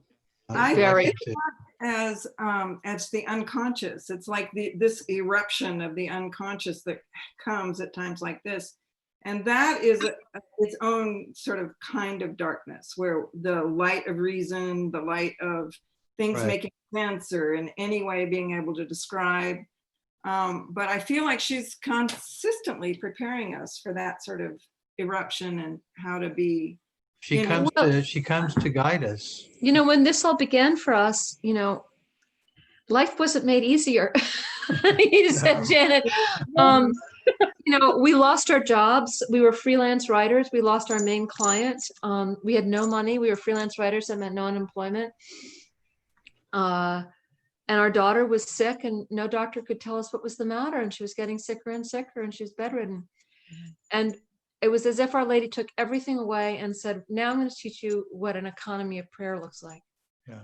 I Very. think as the unconscious. It's like this eruption of the unconscious that comes at times like this. And that is its own sort of kind of darkness, where the light of reason, the light of things making sense, or in any way being able to describe. But I feel like she's consistently preparing us for that sort of eruption and how to be. She comes to guide us. You know, when this all began for us, you know, life wasn't made easier. You said, Janet, you know, we lost our jobs. We were freelance writers. We lost our main client. We had no money. We were freelance writers. That meant no unemployment. And our daughter was sick, and no doctor could tell us what was the matter. And she was getting sicker and sicker, and she was bedridden. And it was as if Our Lady took everything away and said, now I'm going to teach you what an economy of prayer looks like. Yeah.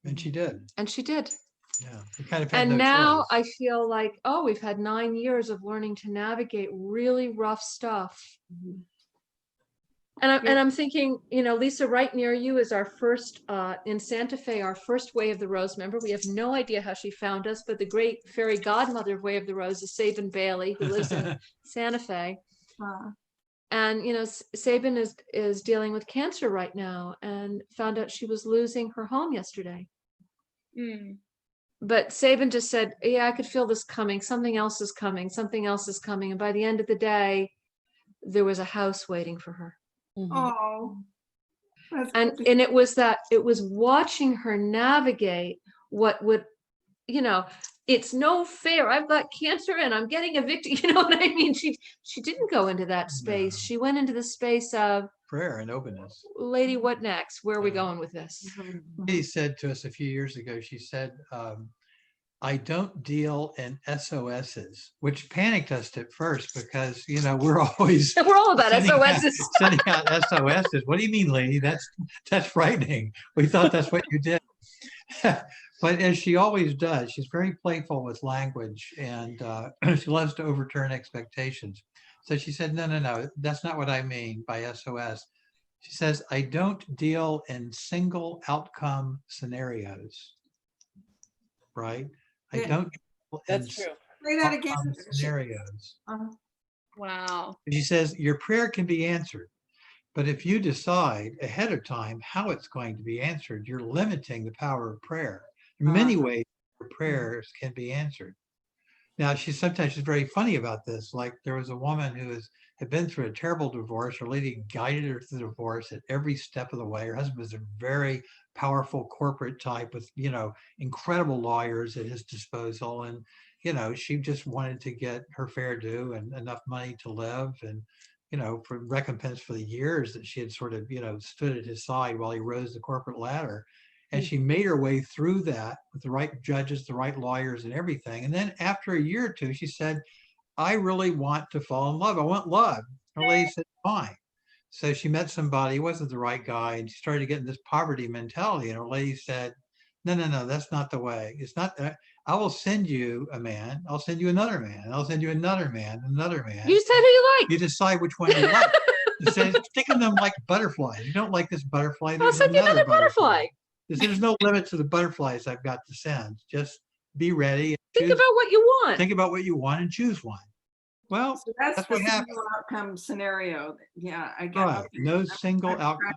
And she did. And she did. Yeah. We kind of had And no now choice. I feel like, oh, we've had 9 years of learning to navigate really rough stuff. I'm thinking, you know, Lisa, right near you is our first, in Santa Fe, our first Way of the Rose member. We have no idea how she found us, but the great fairy godmother of Way of the Rose is Sabin Bailey, who lives in Santa Fe. And, you know, Sabin is dealing with cancer right now and found out she was losing her home yesterday. But Sabin just said, yeah, I could feel this coming. Something else is coming. Something else is coming. And by the end of the day, there was a house waiting for her. Oh, and it was watching her navigate what would, you know, it's no fair. I've got cancer and I'm getting evicted. You know what I mean? She didn't go into that space. She went into the space of prayer and openness. Lady, what next? Where are we going with this? She said to us a few years ago, she said, I don't deal in SOSs, which panicked us at first because, you know, we're always we're all about SOSs. Sending out SOSs. What do you mean, lady? That's frightening. We thought that's what you did. But as she always does, she's very playful with language, and she loves to overturn expectations. So she said, no, that's not what I mean by SOS. She says, I don't deal in single outcome scenarios, right? I don't. That's true. Say that again. Scenarios. Wow. She says your prayer can be answered, but if you decide ahead of time how it's going to be answered, you're limiting the power of prayer. In many ways, your prayers can be answered. Now, sometimes she's very funny about this. Like there was a woman who had been through a terrible divorce. Her lady guided her through the divorce at every step of the way. Her husband was a very powerful corporate type with, you know, incredible lawyers at his disposal. And, you know, she just wanted to get her fair due and enough money to live and, you know, for recompense for the years that she had sort of, you know, stood at his side while he rose the corporate ladder. And she made her way through that with the right judges, the right lawyers and everything. And then after a year or two, she said, I really want to fall in love. I want love. Her lady said, fine. So she met somebody, he wasn't the right guy. And she started getting this poverty mentality. And her lady said, no, that's not the way. It's not that. I will send you a man. I'll send you another man. I'll send you another man, another man. You said who you like. You decide which one you like. It says, sticking them like butterflies. You don't like this butterfly. I'll send you another butterfly. There's no limit to the butterflies I've got to send. Just be ready. Think about what you want. Think about what you want and choose one. Well, so that's what the happens. single outcome scenario. Yeah, I get Right. No single outcome.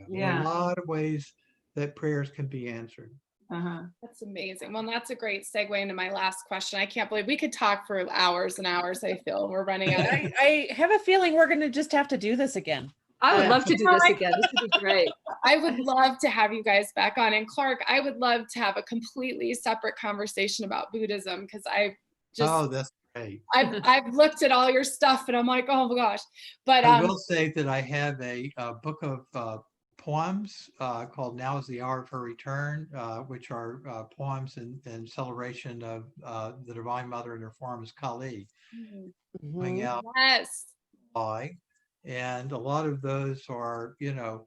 Yeah. A lot of ways that prayers can be answered. That's amazing. Well, that's a great segue into my last question. I can't believe we could talk for hours and hours. I feel we're running out. I have a feeling we're going to just have to do this again. I would love to do this again. This would be great. I would love to have you guys back on. And Clark, I would love to have a completely separate conversation about Buddhism because I just that's great. I've looked at all your stuff and I'm like, oh my gosh. But I will say that I have a book of poems called Now is the Hour of Her Return, which are poems in celebration of the Divine Mother and her form as Kali. Coming out. Yes. And a lot of those are, you know,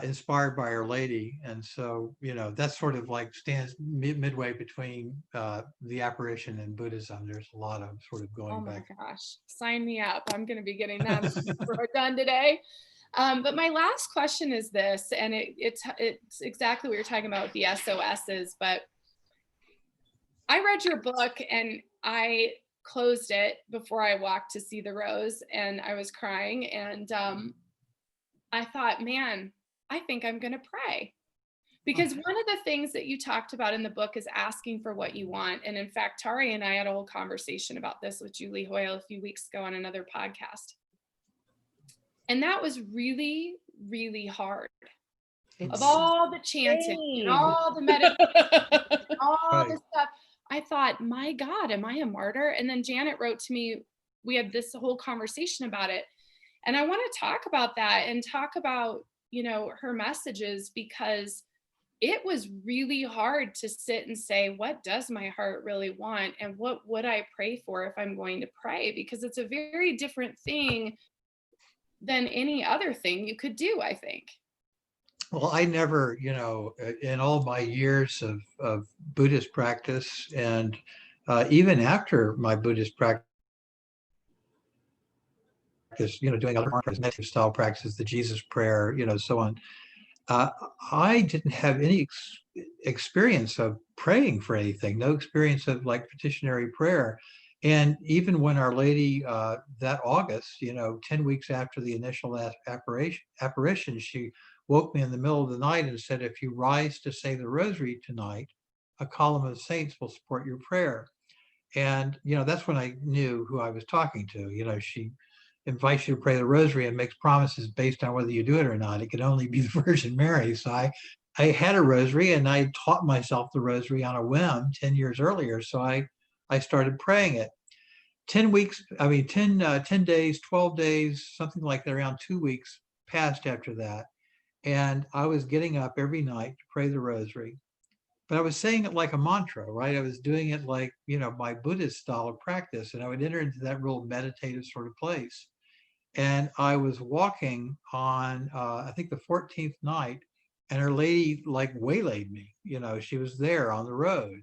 inspired by Our Lady. And so, you know, that's sort of like stands midway between the apparition and Buddhism. There's a lot of sort of going back. Oh my gosh, sign me up. I'm going to be getting that before we're done today. But my last question is this, and it's exactly what you're talking about with the SOSs, but I read your book and I closed it before I walked to see the rose and I was crying and I thought, man, I think I'm going to pray. Because one of the things that you talked about in the book is asking for what you want. And in fact, Tari and I had a whole conversation about this with Julie Hoyle a few weeks ago on another podcast. And that was really, really hard. Of all the chanting and all the meditation, and all the stuff, I thought, my God, am I a martyr? And then Janet wrote to me, we had this whole conversation about it. And I want to talk about that and talk about, you know, her messages, because it was really hard to sit and say, what does my heart really want? And what would I pray for if I'm going to pray? Because it's a very different thing than any other thing you could do, I think. Well, I never, you know, in all my years of Buddhist practice and even after my Buddhist practice, practice, doing other meditative style practices, the Jesus prayer, so on. I didn't have any experience of praying for anything, no experience of like petitionary prayer. And even when Our Lady, that August, 10 weeks after the initial apparition, she woke me in the middle of the night and said, if you rise to say the Rosary tonight, a column of saints will support your prayer. And, that's when I knew who I was talking to. She invites you to pray the Rosary and makes promises based on whether you do it or not. It could only be the Virgin Mary. So I had a Rosary, and I taught myself the Rosary on a whim 10 years earlier. So I started praying it. 10 days, 12 days, something like that, around 2 weeks passed after that. And I was getting up every night to pray the Rosary. But I was saying it like a mantra, right? I was doing it like, my Buddhist style of practice. And I would enter into that real meditative sort of place. And I was walking on, I think the 14th night, and Our Lady like waylaid me. She was there on the road.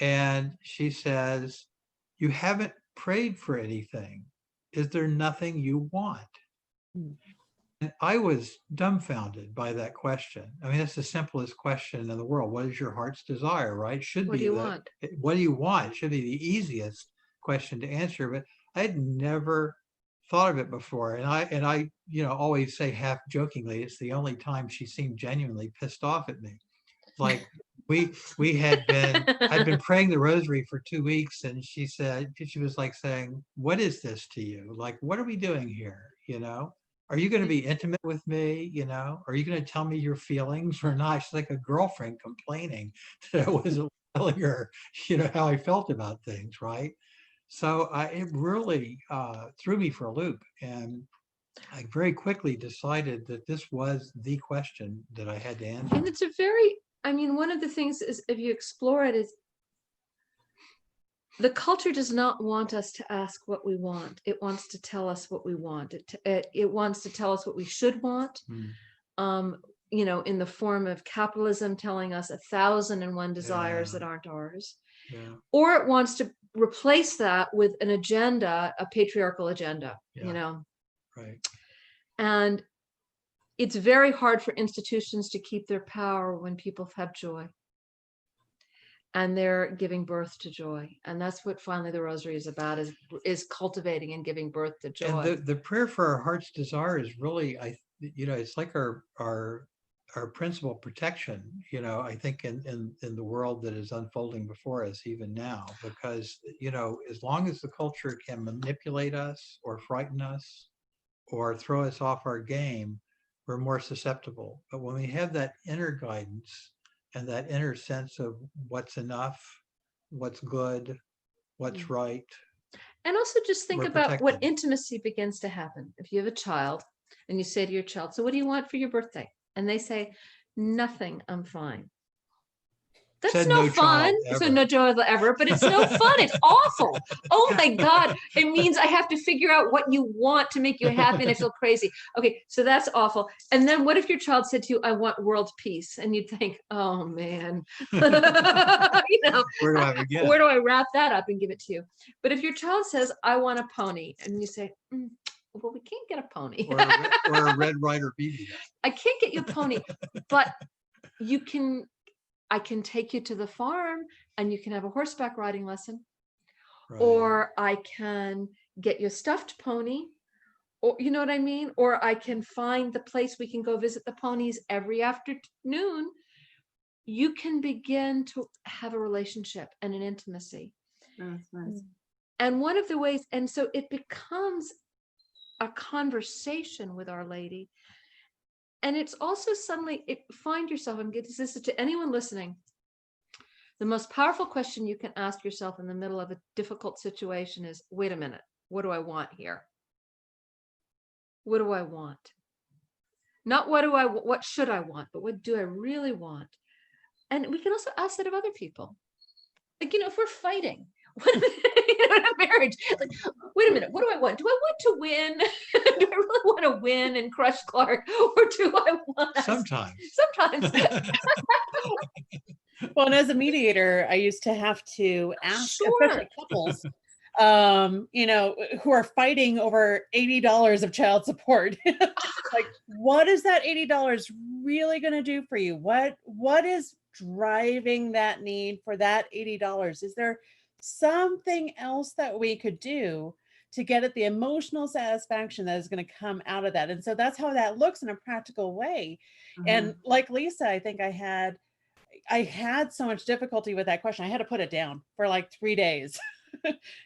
And she says, you haven't prayed for anything. Is there nothing you want? And I was dumbfounded by that question. I mean, it's the simplest question in the world. What is your heart's desire, right? What do you want? What do you want? It should be the easiest question to answer, but I had never thought of it before. And I always say half jokingly, it's the only time she seemed genuinely pissed off at me. Like I'd been praying the Rosary for 2 weeks, and she was like saying, what is this to you? Like, what are we doing here? Are you going to be intimate with me? Are you going to tell me your feelings or not? She's like a girlfriend complaining that I wasn't telling her, how I felt about things, right? So it really threw me for a loop. And I very quickly decided that this was the question that I had to answer. And it's one of the things is, if you explore it, is the culture does not want us to ask what we want. It wants to tell us what we want. It wants to tell us what we should want. In the form of capitalism telling us 1,001 desires that aren't ours. Yeah. Or it wants to replace that with an agenda, a patriarchal agenda, Right. And it's very hard for institutions to keep their power when people have joy. And they're giving birth to joy. And that's what finally the Rosary is about, is cultivating and giving birth to joy. And the prayer for our heart's desire is really, it's like our principal protection, I think in the world that is unfolding before us even now, because, as long as the culture can manipulate us or frighten us or throw us off our game, we're more susceptible. But when we have that inner guidance and that inner sense of what's enough, what's good, what's right. And also just think about protected. what intimacy begins to happen. If you have a child and you say to your child, so what do you want for your birthday? And they say, nothing, I'm fine. That's Said no no fun. child So ever. no child ever, but it's no fun. It's awful. Oh my God. It means I have to figure out what you want to make you happy and I feel crazy. Okay, so that's awful. And then what if your child said to you, I want world peace? And you'd think, oh man, Where do I begin? where do I wrap that up and give it to you? But if your child says, I want a pony, and you say, well, we can't get a pony. or a Red Ryder BB. I can't get you a pony, but I can take you to the farm and you can have a horseback riding lesson. Right. Or I can get you a stuffed pony, or you know what I mean? Or I can find the place we can go visit the ponies every afternoon. You can begin to have a relationship and an intimacy. That's nice. And one of the ways, and so it becomes a conversation with Our Lady. And it's also suddenly, find yourself, and get this to anyone listening, the most powerful question you can ask yourself in the middle of a difficult situation is, wait a minute, what do I want here? What do I want? Not what should I want, but what do I really want? And we can also ask that of other people. Like, if we're fighting, in a marriage, like, wait a minute, what do I want? Do I want to win? Do I really want to win and crush Clark? Or do I want Sometimes. Well, and as a mediator, I used to have to ask, Sure. especially couples, you know, who are fighting over $80 of child support. Like, what is that $80 really going to do for you? What is driving that need for that $80? Is there something else that we could do to get at the emotional satisfaction that is going to come out of that? And so that's how that looks in a practical way. And like Lisa, I think I had so much difficulty with that question. I had to put it down for like 3 days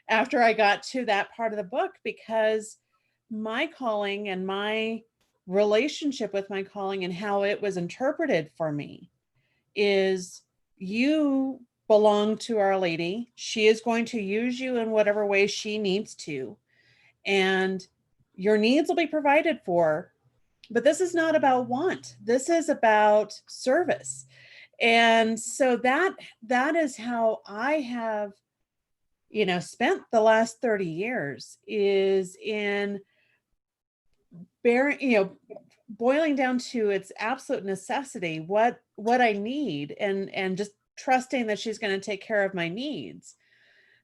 after I got to that part of the book, because my calling and my relationship with my calling and how it was interpreted for me is, you belong to Our Lady. She is going to use you in whatever way she needs to, and your needs will be provided for. But this is not about want. This is about service. And so that is how I have, you know, spent the last 30 years, is in bearing, you know, boiling down to its absolute necessity, what I need, and just trusting that she's going to take care of my needs.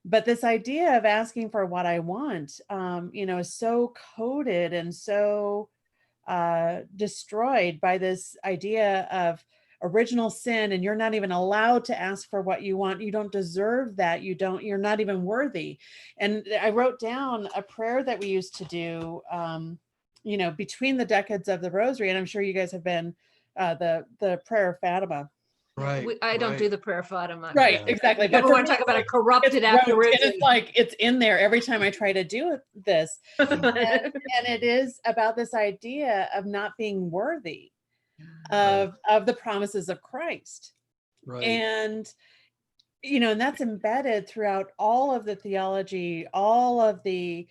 But this idea of asking for what I want, you know, is so coded and so destroyed by this idea of original sin, and you're not even allowed to ask for what you want. You don't deserve that. You're not even worthy. And I wrote down a prayer that we used to do, you know, between the decades of the Rosary, and I'm sure you guys have been the prayer of Fatima. Right. I don't do the prayer of Fatima. Right, exactly. But we want to talk about a corrupted apparition. It's like, it's in there every time I try to do this. And it is about this idea of not being worthy of the promises of Christ. Right. And, you know, and that's embedded throughout all of the theology, all of the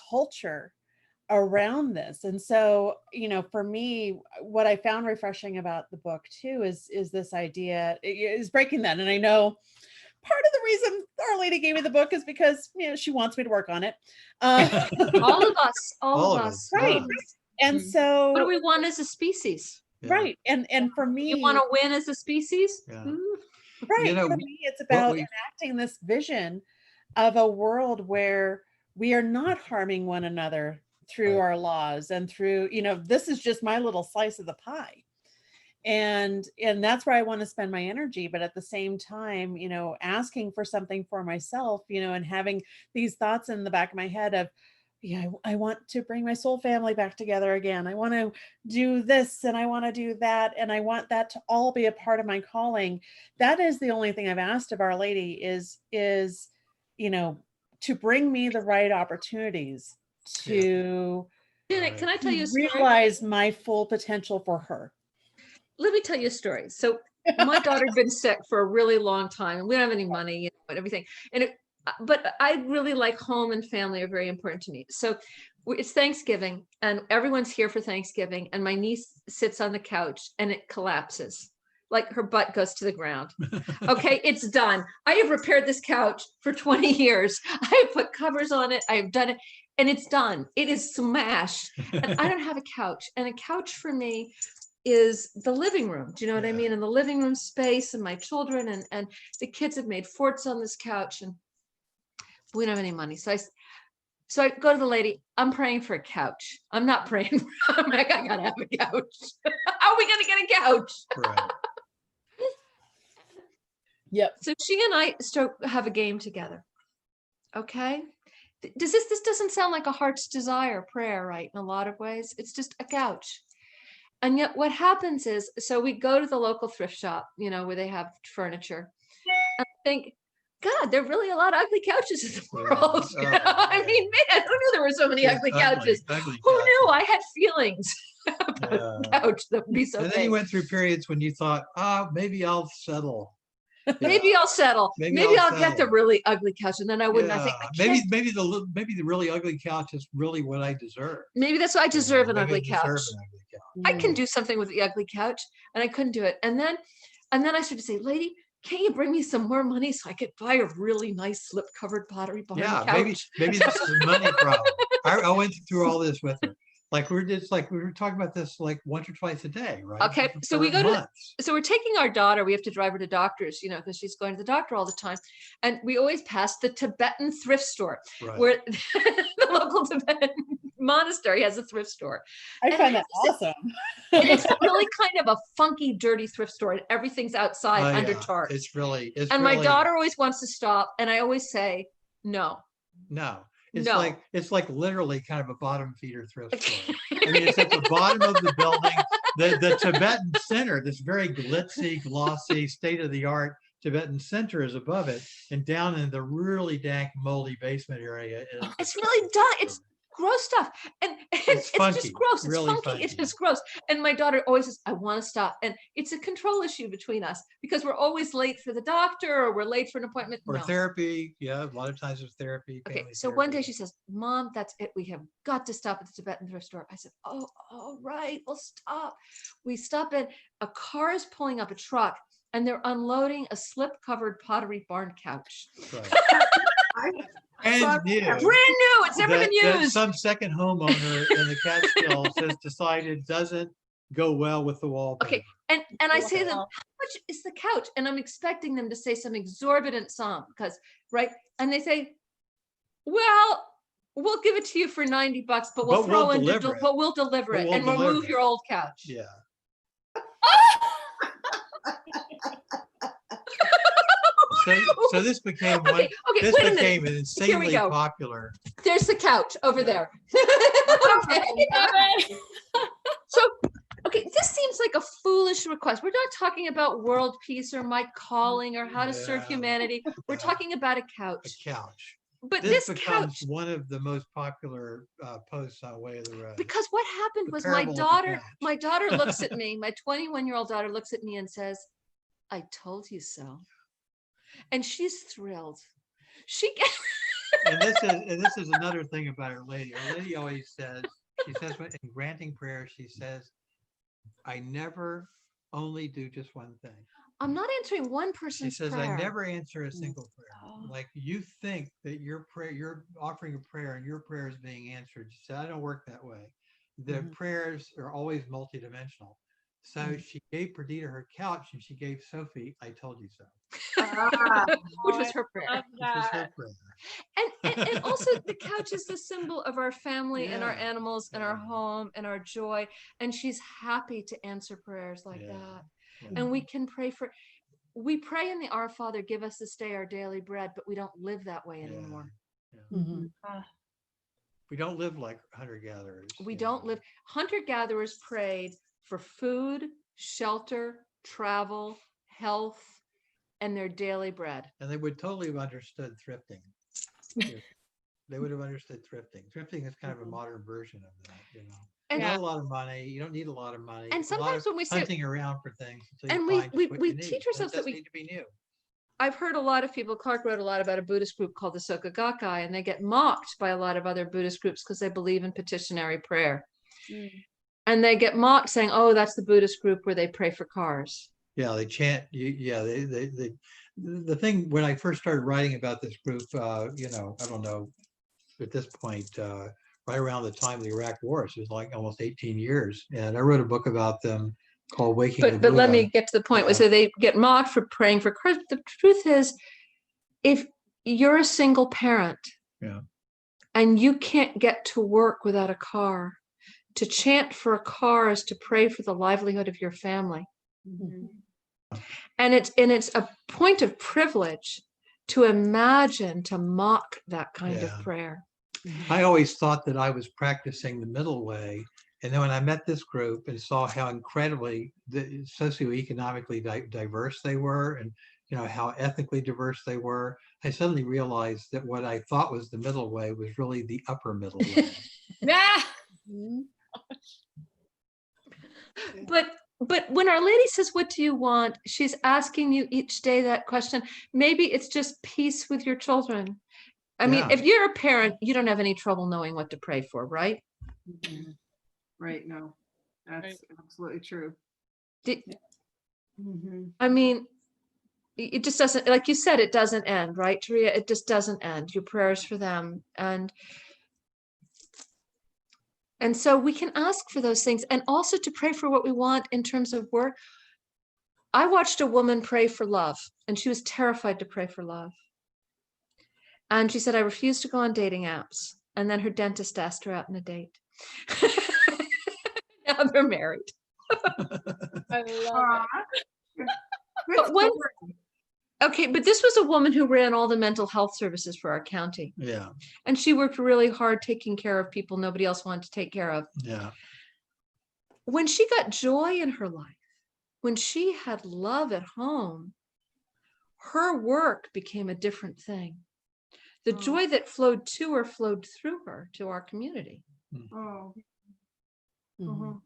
culture around this. And so, you know, for me, what I found refreshing about the book too is this idea is breaking that. And I know part of the reason Our Lady gave me the book is because, you know, she wants me to work on it. all of us. Right. And so what do we want as a species? Yeah. Right. And for me, you want to win as a species? Yeah. Right. You know, for me, it's about enacting this vision of a world where we are not harming one another through our laws and through, you know, this is just my little slice of the pie. And that's where I want to spend my energy. But at the same time, you know, asking for something for myself, you know, and having these thoughts in the back of my head of, yeah, I want to bring my soul family back together again. I want to do this and I want to do that. And I want that to all be a part of my calling. That is the only thing I've asked of Our Lady is, you know, to bring me the right opportunities to Janet, can I tell you a story? Realize my full potential for her. Let me tell you a story. So my daughter had been sick for a really long time, and we don't have any money, you know, and everything. But I really like home and family are very important to me. So it's Thanksgiving and everyone's here for Thanksgiving. And my niece sits on the couch and it collapses. Like her butt goes to the ground. Okay, it's done. I have repaired this couch for 20 years. I have put covers on it. I have done it and it's done. It is smashed. And I don't have a couch. And a couch for me is the living room. Do you know what I mean? And the living room space and my children and the kids have made forts on this couch and we don't have any money. So I go to the lady, I'm praying for a couch. I'm not praying. I'm like, I gotta have a couch. How are we gonna get a couch? Right. Yep. So she and I have a game together. Okay. This doesn't sound like a heart's desire prayer, right? In a lot of ways, it's just a couch. And yet what happens is, so we go to the local thrift shop, you know, where they have furniture. And I think, God, there are really a lot of ugly couches in the world. You know? I mean, man, who knew there were so many ugly couches? Who knew I had feelings about a couch that would be so And big? then you went through periods when you thought, maybe I'll settle. Maybe I'll settle. Maybe I'll get the really ugly couch, and then I wouldn't. I think maybe the really ugly couch is really what I deserve. Maybe that's why I deserve an Maybe ugly I deserve couch. an ugly couch. I can do something with the ugly couch, and I couldn't do it. And then I started to say, lady, can't you bring me some more money so I could buy a really nice slip-covered pottery barn couch? Maybe this is a money problem. I went through all this with her. Like we were talking about this like once or twice a day, right? Okay, For so we go to, months. so we're taking our daughter, we have to drive her to doctors, you know, because she's going to the doctor all the time. And we always pass the Tibetan thrift store, Right. where the local Tibetan monastery has a thrift store. I And find I that have to say, awesome. And it's really kind of a funky, dirty thrift store, and everything's outside Oh, under yeah. tarps. It's really, it's And really, my daughter always wants to stop, and I always say, no. no, it's No. like literally kind of a bottom feeder thrift store. I mean, it's at the bottom of the building. The Tibetan center, this very glitzy, glossy, state-of-the-art Tibetan center is above it, and down in the really dank, moldy basement area is It's really done. It's gross stuff, and it's funky, just gross. It's really funky. It's funky. just gross. And my daughter always says, "I want to stop," and it's a control issue between us because we're always late for the doctor or we're late for an appointment. or No. therapy. Yeah, a lot of times there's therapy. Okay, family so one day therapy. she says, "Mom, that's it. We have got to stop at the Tibetan thrift store." I said, "Oh, all right, we'll stop." We stop at a car is pulling up a truck, and they're unloading a slip-covered Pottery Barn couch. Right. I saw And new. Brand new. It's never been that used. some second homeowner in the Catskills has decided doesn't go well with the wallpaper. Okay, and I say to them, Wow. "How much is the couch?" And I'm expecting them to say some exorbitant sum, because right, and they say, "Well, we'll give it to you for $90, but we'll But throw we'll in, deliver it. but we'll deliver But it we'll and deliver remove it." your old couch." Yeah. So this became one. Okay, This wait a became minute. an Here we insanely go. popular. There's the couch over there. Okay. Love it. So, okay, this seems like a foolish request. We're not talking about world peace or my calling or how to serve Yeah. humanity. We're Yeah. talking about a A couch. couch. But This this becomes couch, one of the most popular posts on Way of the Road. because what happened The was my parable of the daughter, couch. my daughter looks at me, my 21-year-old daughter looks at me and says, "I told you so." And she's thrilled. She And this is another thing about Our Lady. Our Lady always says, she says when in granting prayer, she says, "I never only do just one thing." I'm not answering one She person's says, prayer. "I never answer a single prayer." Oh. Like you think that your prayer, you're offering a prayer and your prayer is being answered. She said, "I don't work that way. The Mhm. prayers are always multidimensional." So she gave Perdita her couch and she gave Sophie, "I told you so," Which was her prayer. Love which was her that. prayer. And also the couch is the symbol of our family and our Yeah, animals and our yeah. home and our joy. And she's happy to answer prayers like Yeah, that. yeah. And we can pray for, we pray in the Our Father, give us this day our daily bread, but we don't live that way Yeah, anymore. yeah. Mhm. We don't live like hunter-gatherers. We you don't know. live, hunter-gatherers prayed for food, shelter, travel, health, and their daily bread. And they would totally have understood thrifting. Yeah. They would have understood thrifting. Thrifting is kind of a modern version of that, you know. And Not a lot of money. You don't need a lot of money. And A lot sometimes of when we say, hunting around for things until and you we- find we- just what we you need. teach And it ourselves that doesn't we- need to be new. I've heard a lot of people, Clark wrote a lot about a Buddhist group called the Soka Gakkai, and they get mocked by a lot of other Buddhist groups because they believe in petitionary prayer. And they get mocked saying, "Oh, that's the Buddhist group where they pray for cars." Yeah, they chant. Yeah, the thing when I first started writing about this group, you know, I don't know, at this point, right around the time of the Iraq War, so it was like almost 18 years, and I wrote a book about them called Waking the But let Buddha. me get to the point. So they get mocked for praying for cars. But the truth is, if you're a single parent, Yeah. and you can't get to work without a car, to chant for a car is to pray for the livelihood of your family. And it's a point of privilege to imagine, to mock that kind of Yeah. prayer. I always thought that I was practicing the middle way. And then when I met this group and saw how incredibly socioeconomically diverse they were, and you know how ethnically diverse they were, I suddenly realized that what I thought was the middle way was really the upper middle way. Yeah. But when Our Lady says, "What do you want?" she's asking you each day that question. Maybe it's just peace with your children. I mean, Yeah. if you're a parent, you don't have any trouble knowing what to pray for, right? Right, no, that's absolutely true. I mean, it just doesn't, like you said, it doesn't end, right, Taria? It just doesn't end. Your prayers for them. And And so we can ask for those things, and also to pray for what we want in terms of work. I watched a woman pray for love, and she was terrified to pray for love. And she said, I refuse to go on dating apps. And then her dentist asked her out on a date. Now they're married. I love it. But when, okay, but this was a woman who ran all the mental health services for our county. Yeah. And she worked really hard taking care of people nobody else wanted to take care of. Yeah. When she got joy in her life, when she had love at home, her work became a different thing. The joy that flowed to her flowed through her to our community. Oh. Mhm.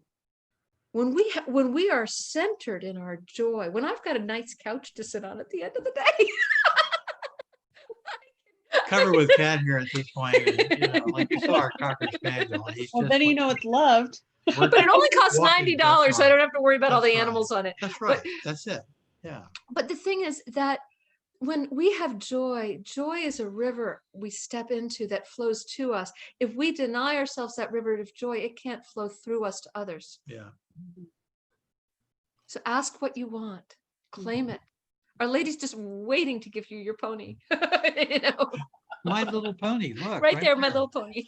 When we are centered in our joy, when I've got a nice couch to sit on at the end of the day. Covered with cat hair at this point, and, you know, like you saw our Cocker Spaniel. He's Well, just then you like- know it's loved. But it only costs Walking, $90, that's so I right. don't have to worry about all the That's right. animals on it. That's right. That's it. Yeah. But the thing is that when we have joy, joy is a river we step into that flows to us. If we deny ourselves that river of joy, it can't flow through us to others. Yeah. So ask what you want, claim it. Our Lady's just waiting to give you your pony. You know, My Little Pony. Look. right there, my little pony.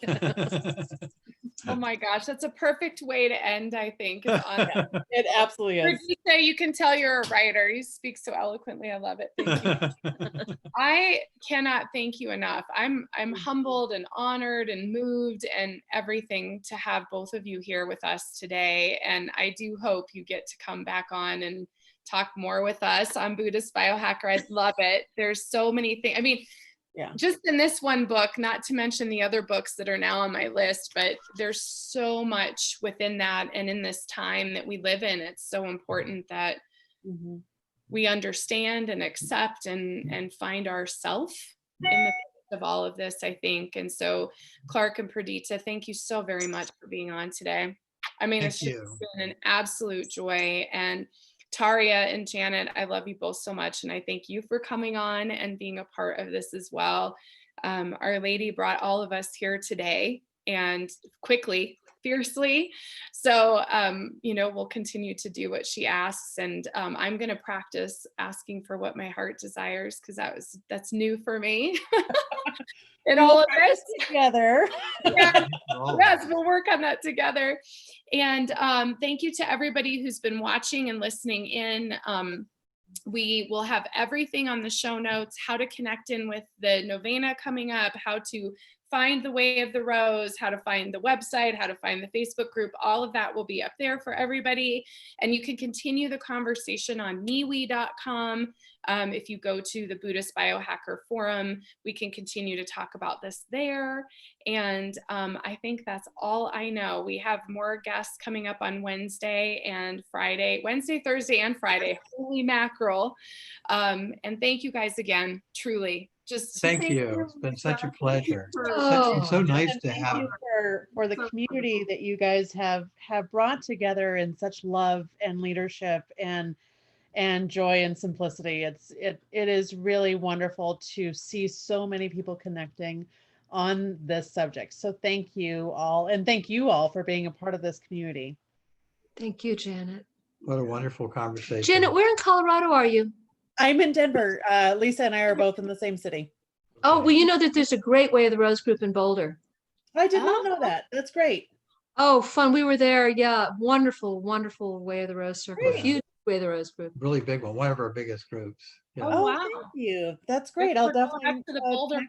Oh my gosh, that's a perfect way to end, I think. Is on that. It absolutely is. Perdita, you can tell you're a writer. You speak so eloquently. I love it. Thank you. I cannot thank you enough. I'm humbled and honored and moved and everything to have both of you here with us today. And I do hope you get to come back on and talk more with us on Buddhist Biohacker. I'd love it. There's so many things. I mean, Yeah. just in this one book, not to mention the other books that are now on my list, but there's so much within that. And in this time that we live in, it's so important that Mhm. we understand and accept and find ourselves in the midst of all of this, I think. And so Clark and Perdita, thank you so very much for being on today. I mean, Thank it's just you. been an absolute joy. And Taria and Janet, I love you both so much. And I thank you for coming on and being a part of this as well. Our Lady brought all of us here today and quickly, fiercely. So, you know, we'll continue to do what she asks. And I'm going to practice asking for what my heart desires, because that's new for me. And all of this Together. Yeah. All Yes, we'll work on that together. And thank you to everybody who's been watching and listening in. We will have everything on the show notes, how to connect in with the novena coming up, how to find the Way of the Rose, how to find the website, how to find the Facebook group. All of that will be up there for everybody. And you can continue the conversation on MeWe.com. If you go to the Buddhist Biohacker Forum, we can continue to talk about this there. And I think that's all I know. We have more guests coming up on Wednesday and Friday, Wednesday, Thursday, and Friday. Holy mackerel. And thank you guys again, truly. Just Thank you. It's been such a pleasure. Oh. It's so nice And to thank have. you for the community that you guys have brought together in such love and leadership and joy and simplicity. It is really wonderful to see so many people connecting on this subject. So thank you all, and thank you all for being a part of this community. Thank you, Janet. What a wonderful conversation. Janet, where in Colorado are you? I'm in Denver. Lisa and I are both in the same city. Oh, well, you know that there's a great Way of the Rose group in Boulder. I did not know that. That's great. Oh, fun. We were there. Yeah. Wonderful, wonderful Way of the Rose circle. Great. Huge Way of the Rose group. Really big one of our biggest groups. Yeah. Oh, wow. thank you. That's great. I'll We're going definitely up to the Boulder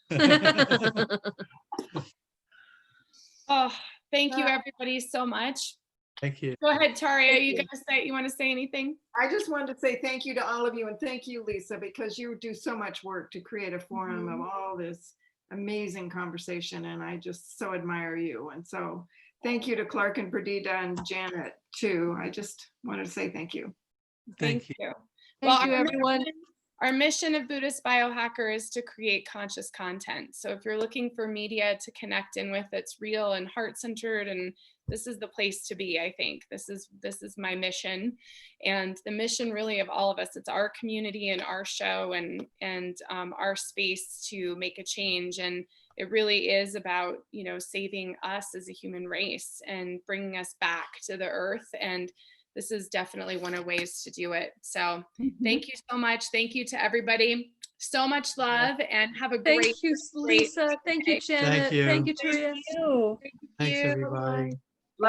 connect with them. bubble. Oh, thank you everybody so much. Thank you. Go ahead, Taria. Thank You you. guys say you want to say anything? I just wanted to say thank you to all of you, and thank you, Lisa, because you do so much work to create a forum of all this amazing conversation, and I just so admire you. And so thank you to Clark and Perdita and Janet too. I just wanted to say thank you. Thank you. Well, Thank you, our everyone. Our mission of Buddhist Biohacker is to create conscious content. So if you're looking for media to connect in with that's real and heart-centered, and this is the place to be, I think. This is my mission, and the mission really of all of us. It's our community and our show and our space to make a change. And it really is about, you know, saving us as a human race and bringing us back to the earth. And this is definitely one of the ways to do it. So thank you so much. Thank you to everybody. So much love, and have a Thank great, you, great Lisa. Thank you, day. Janet. you. Thank you, Teresa. You. Thanks, you. everybody. Bye.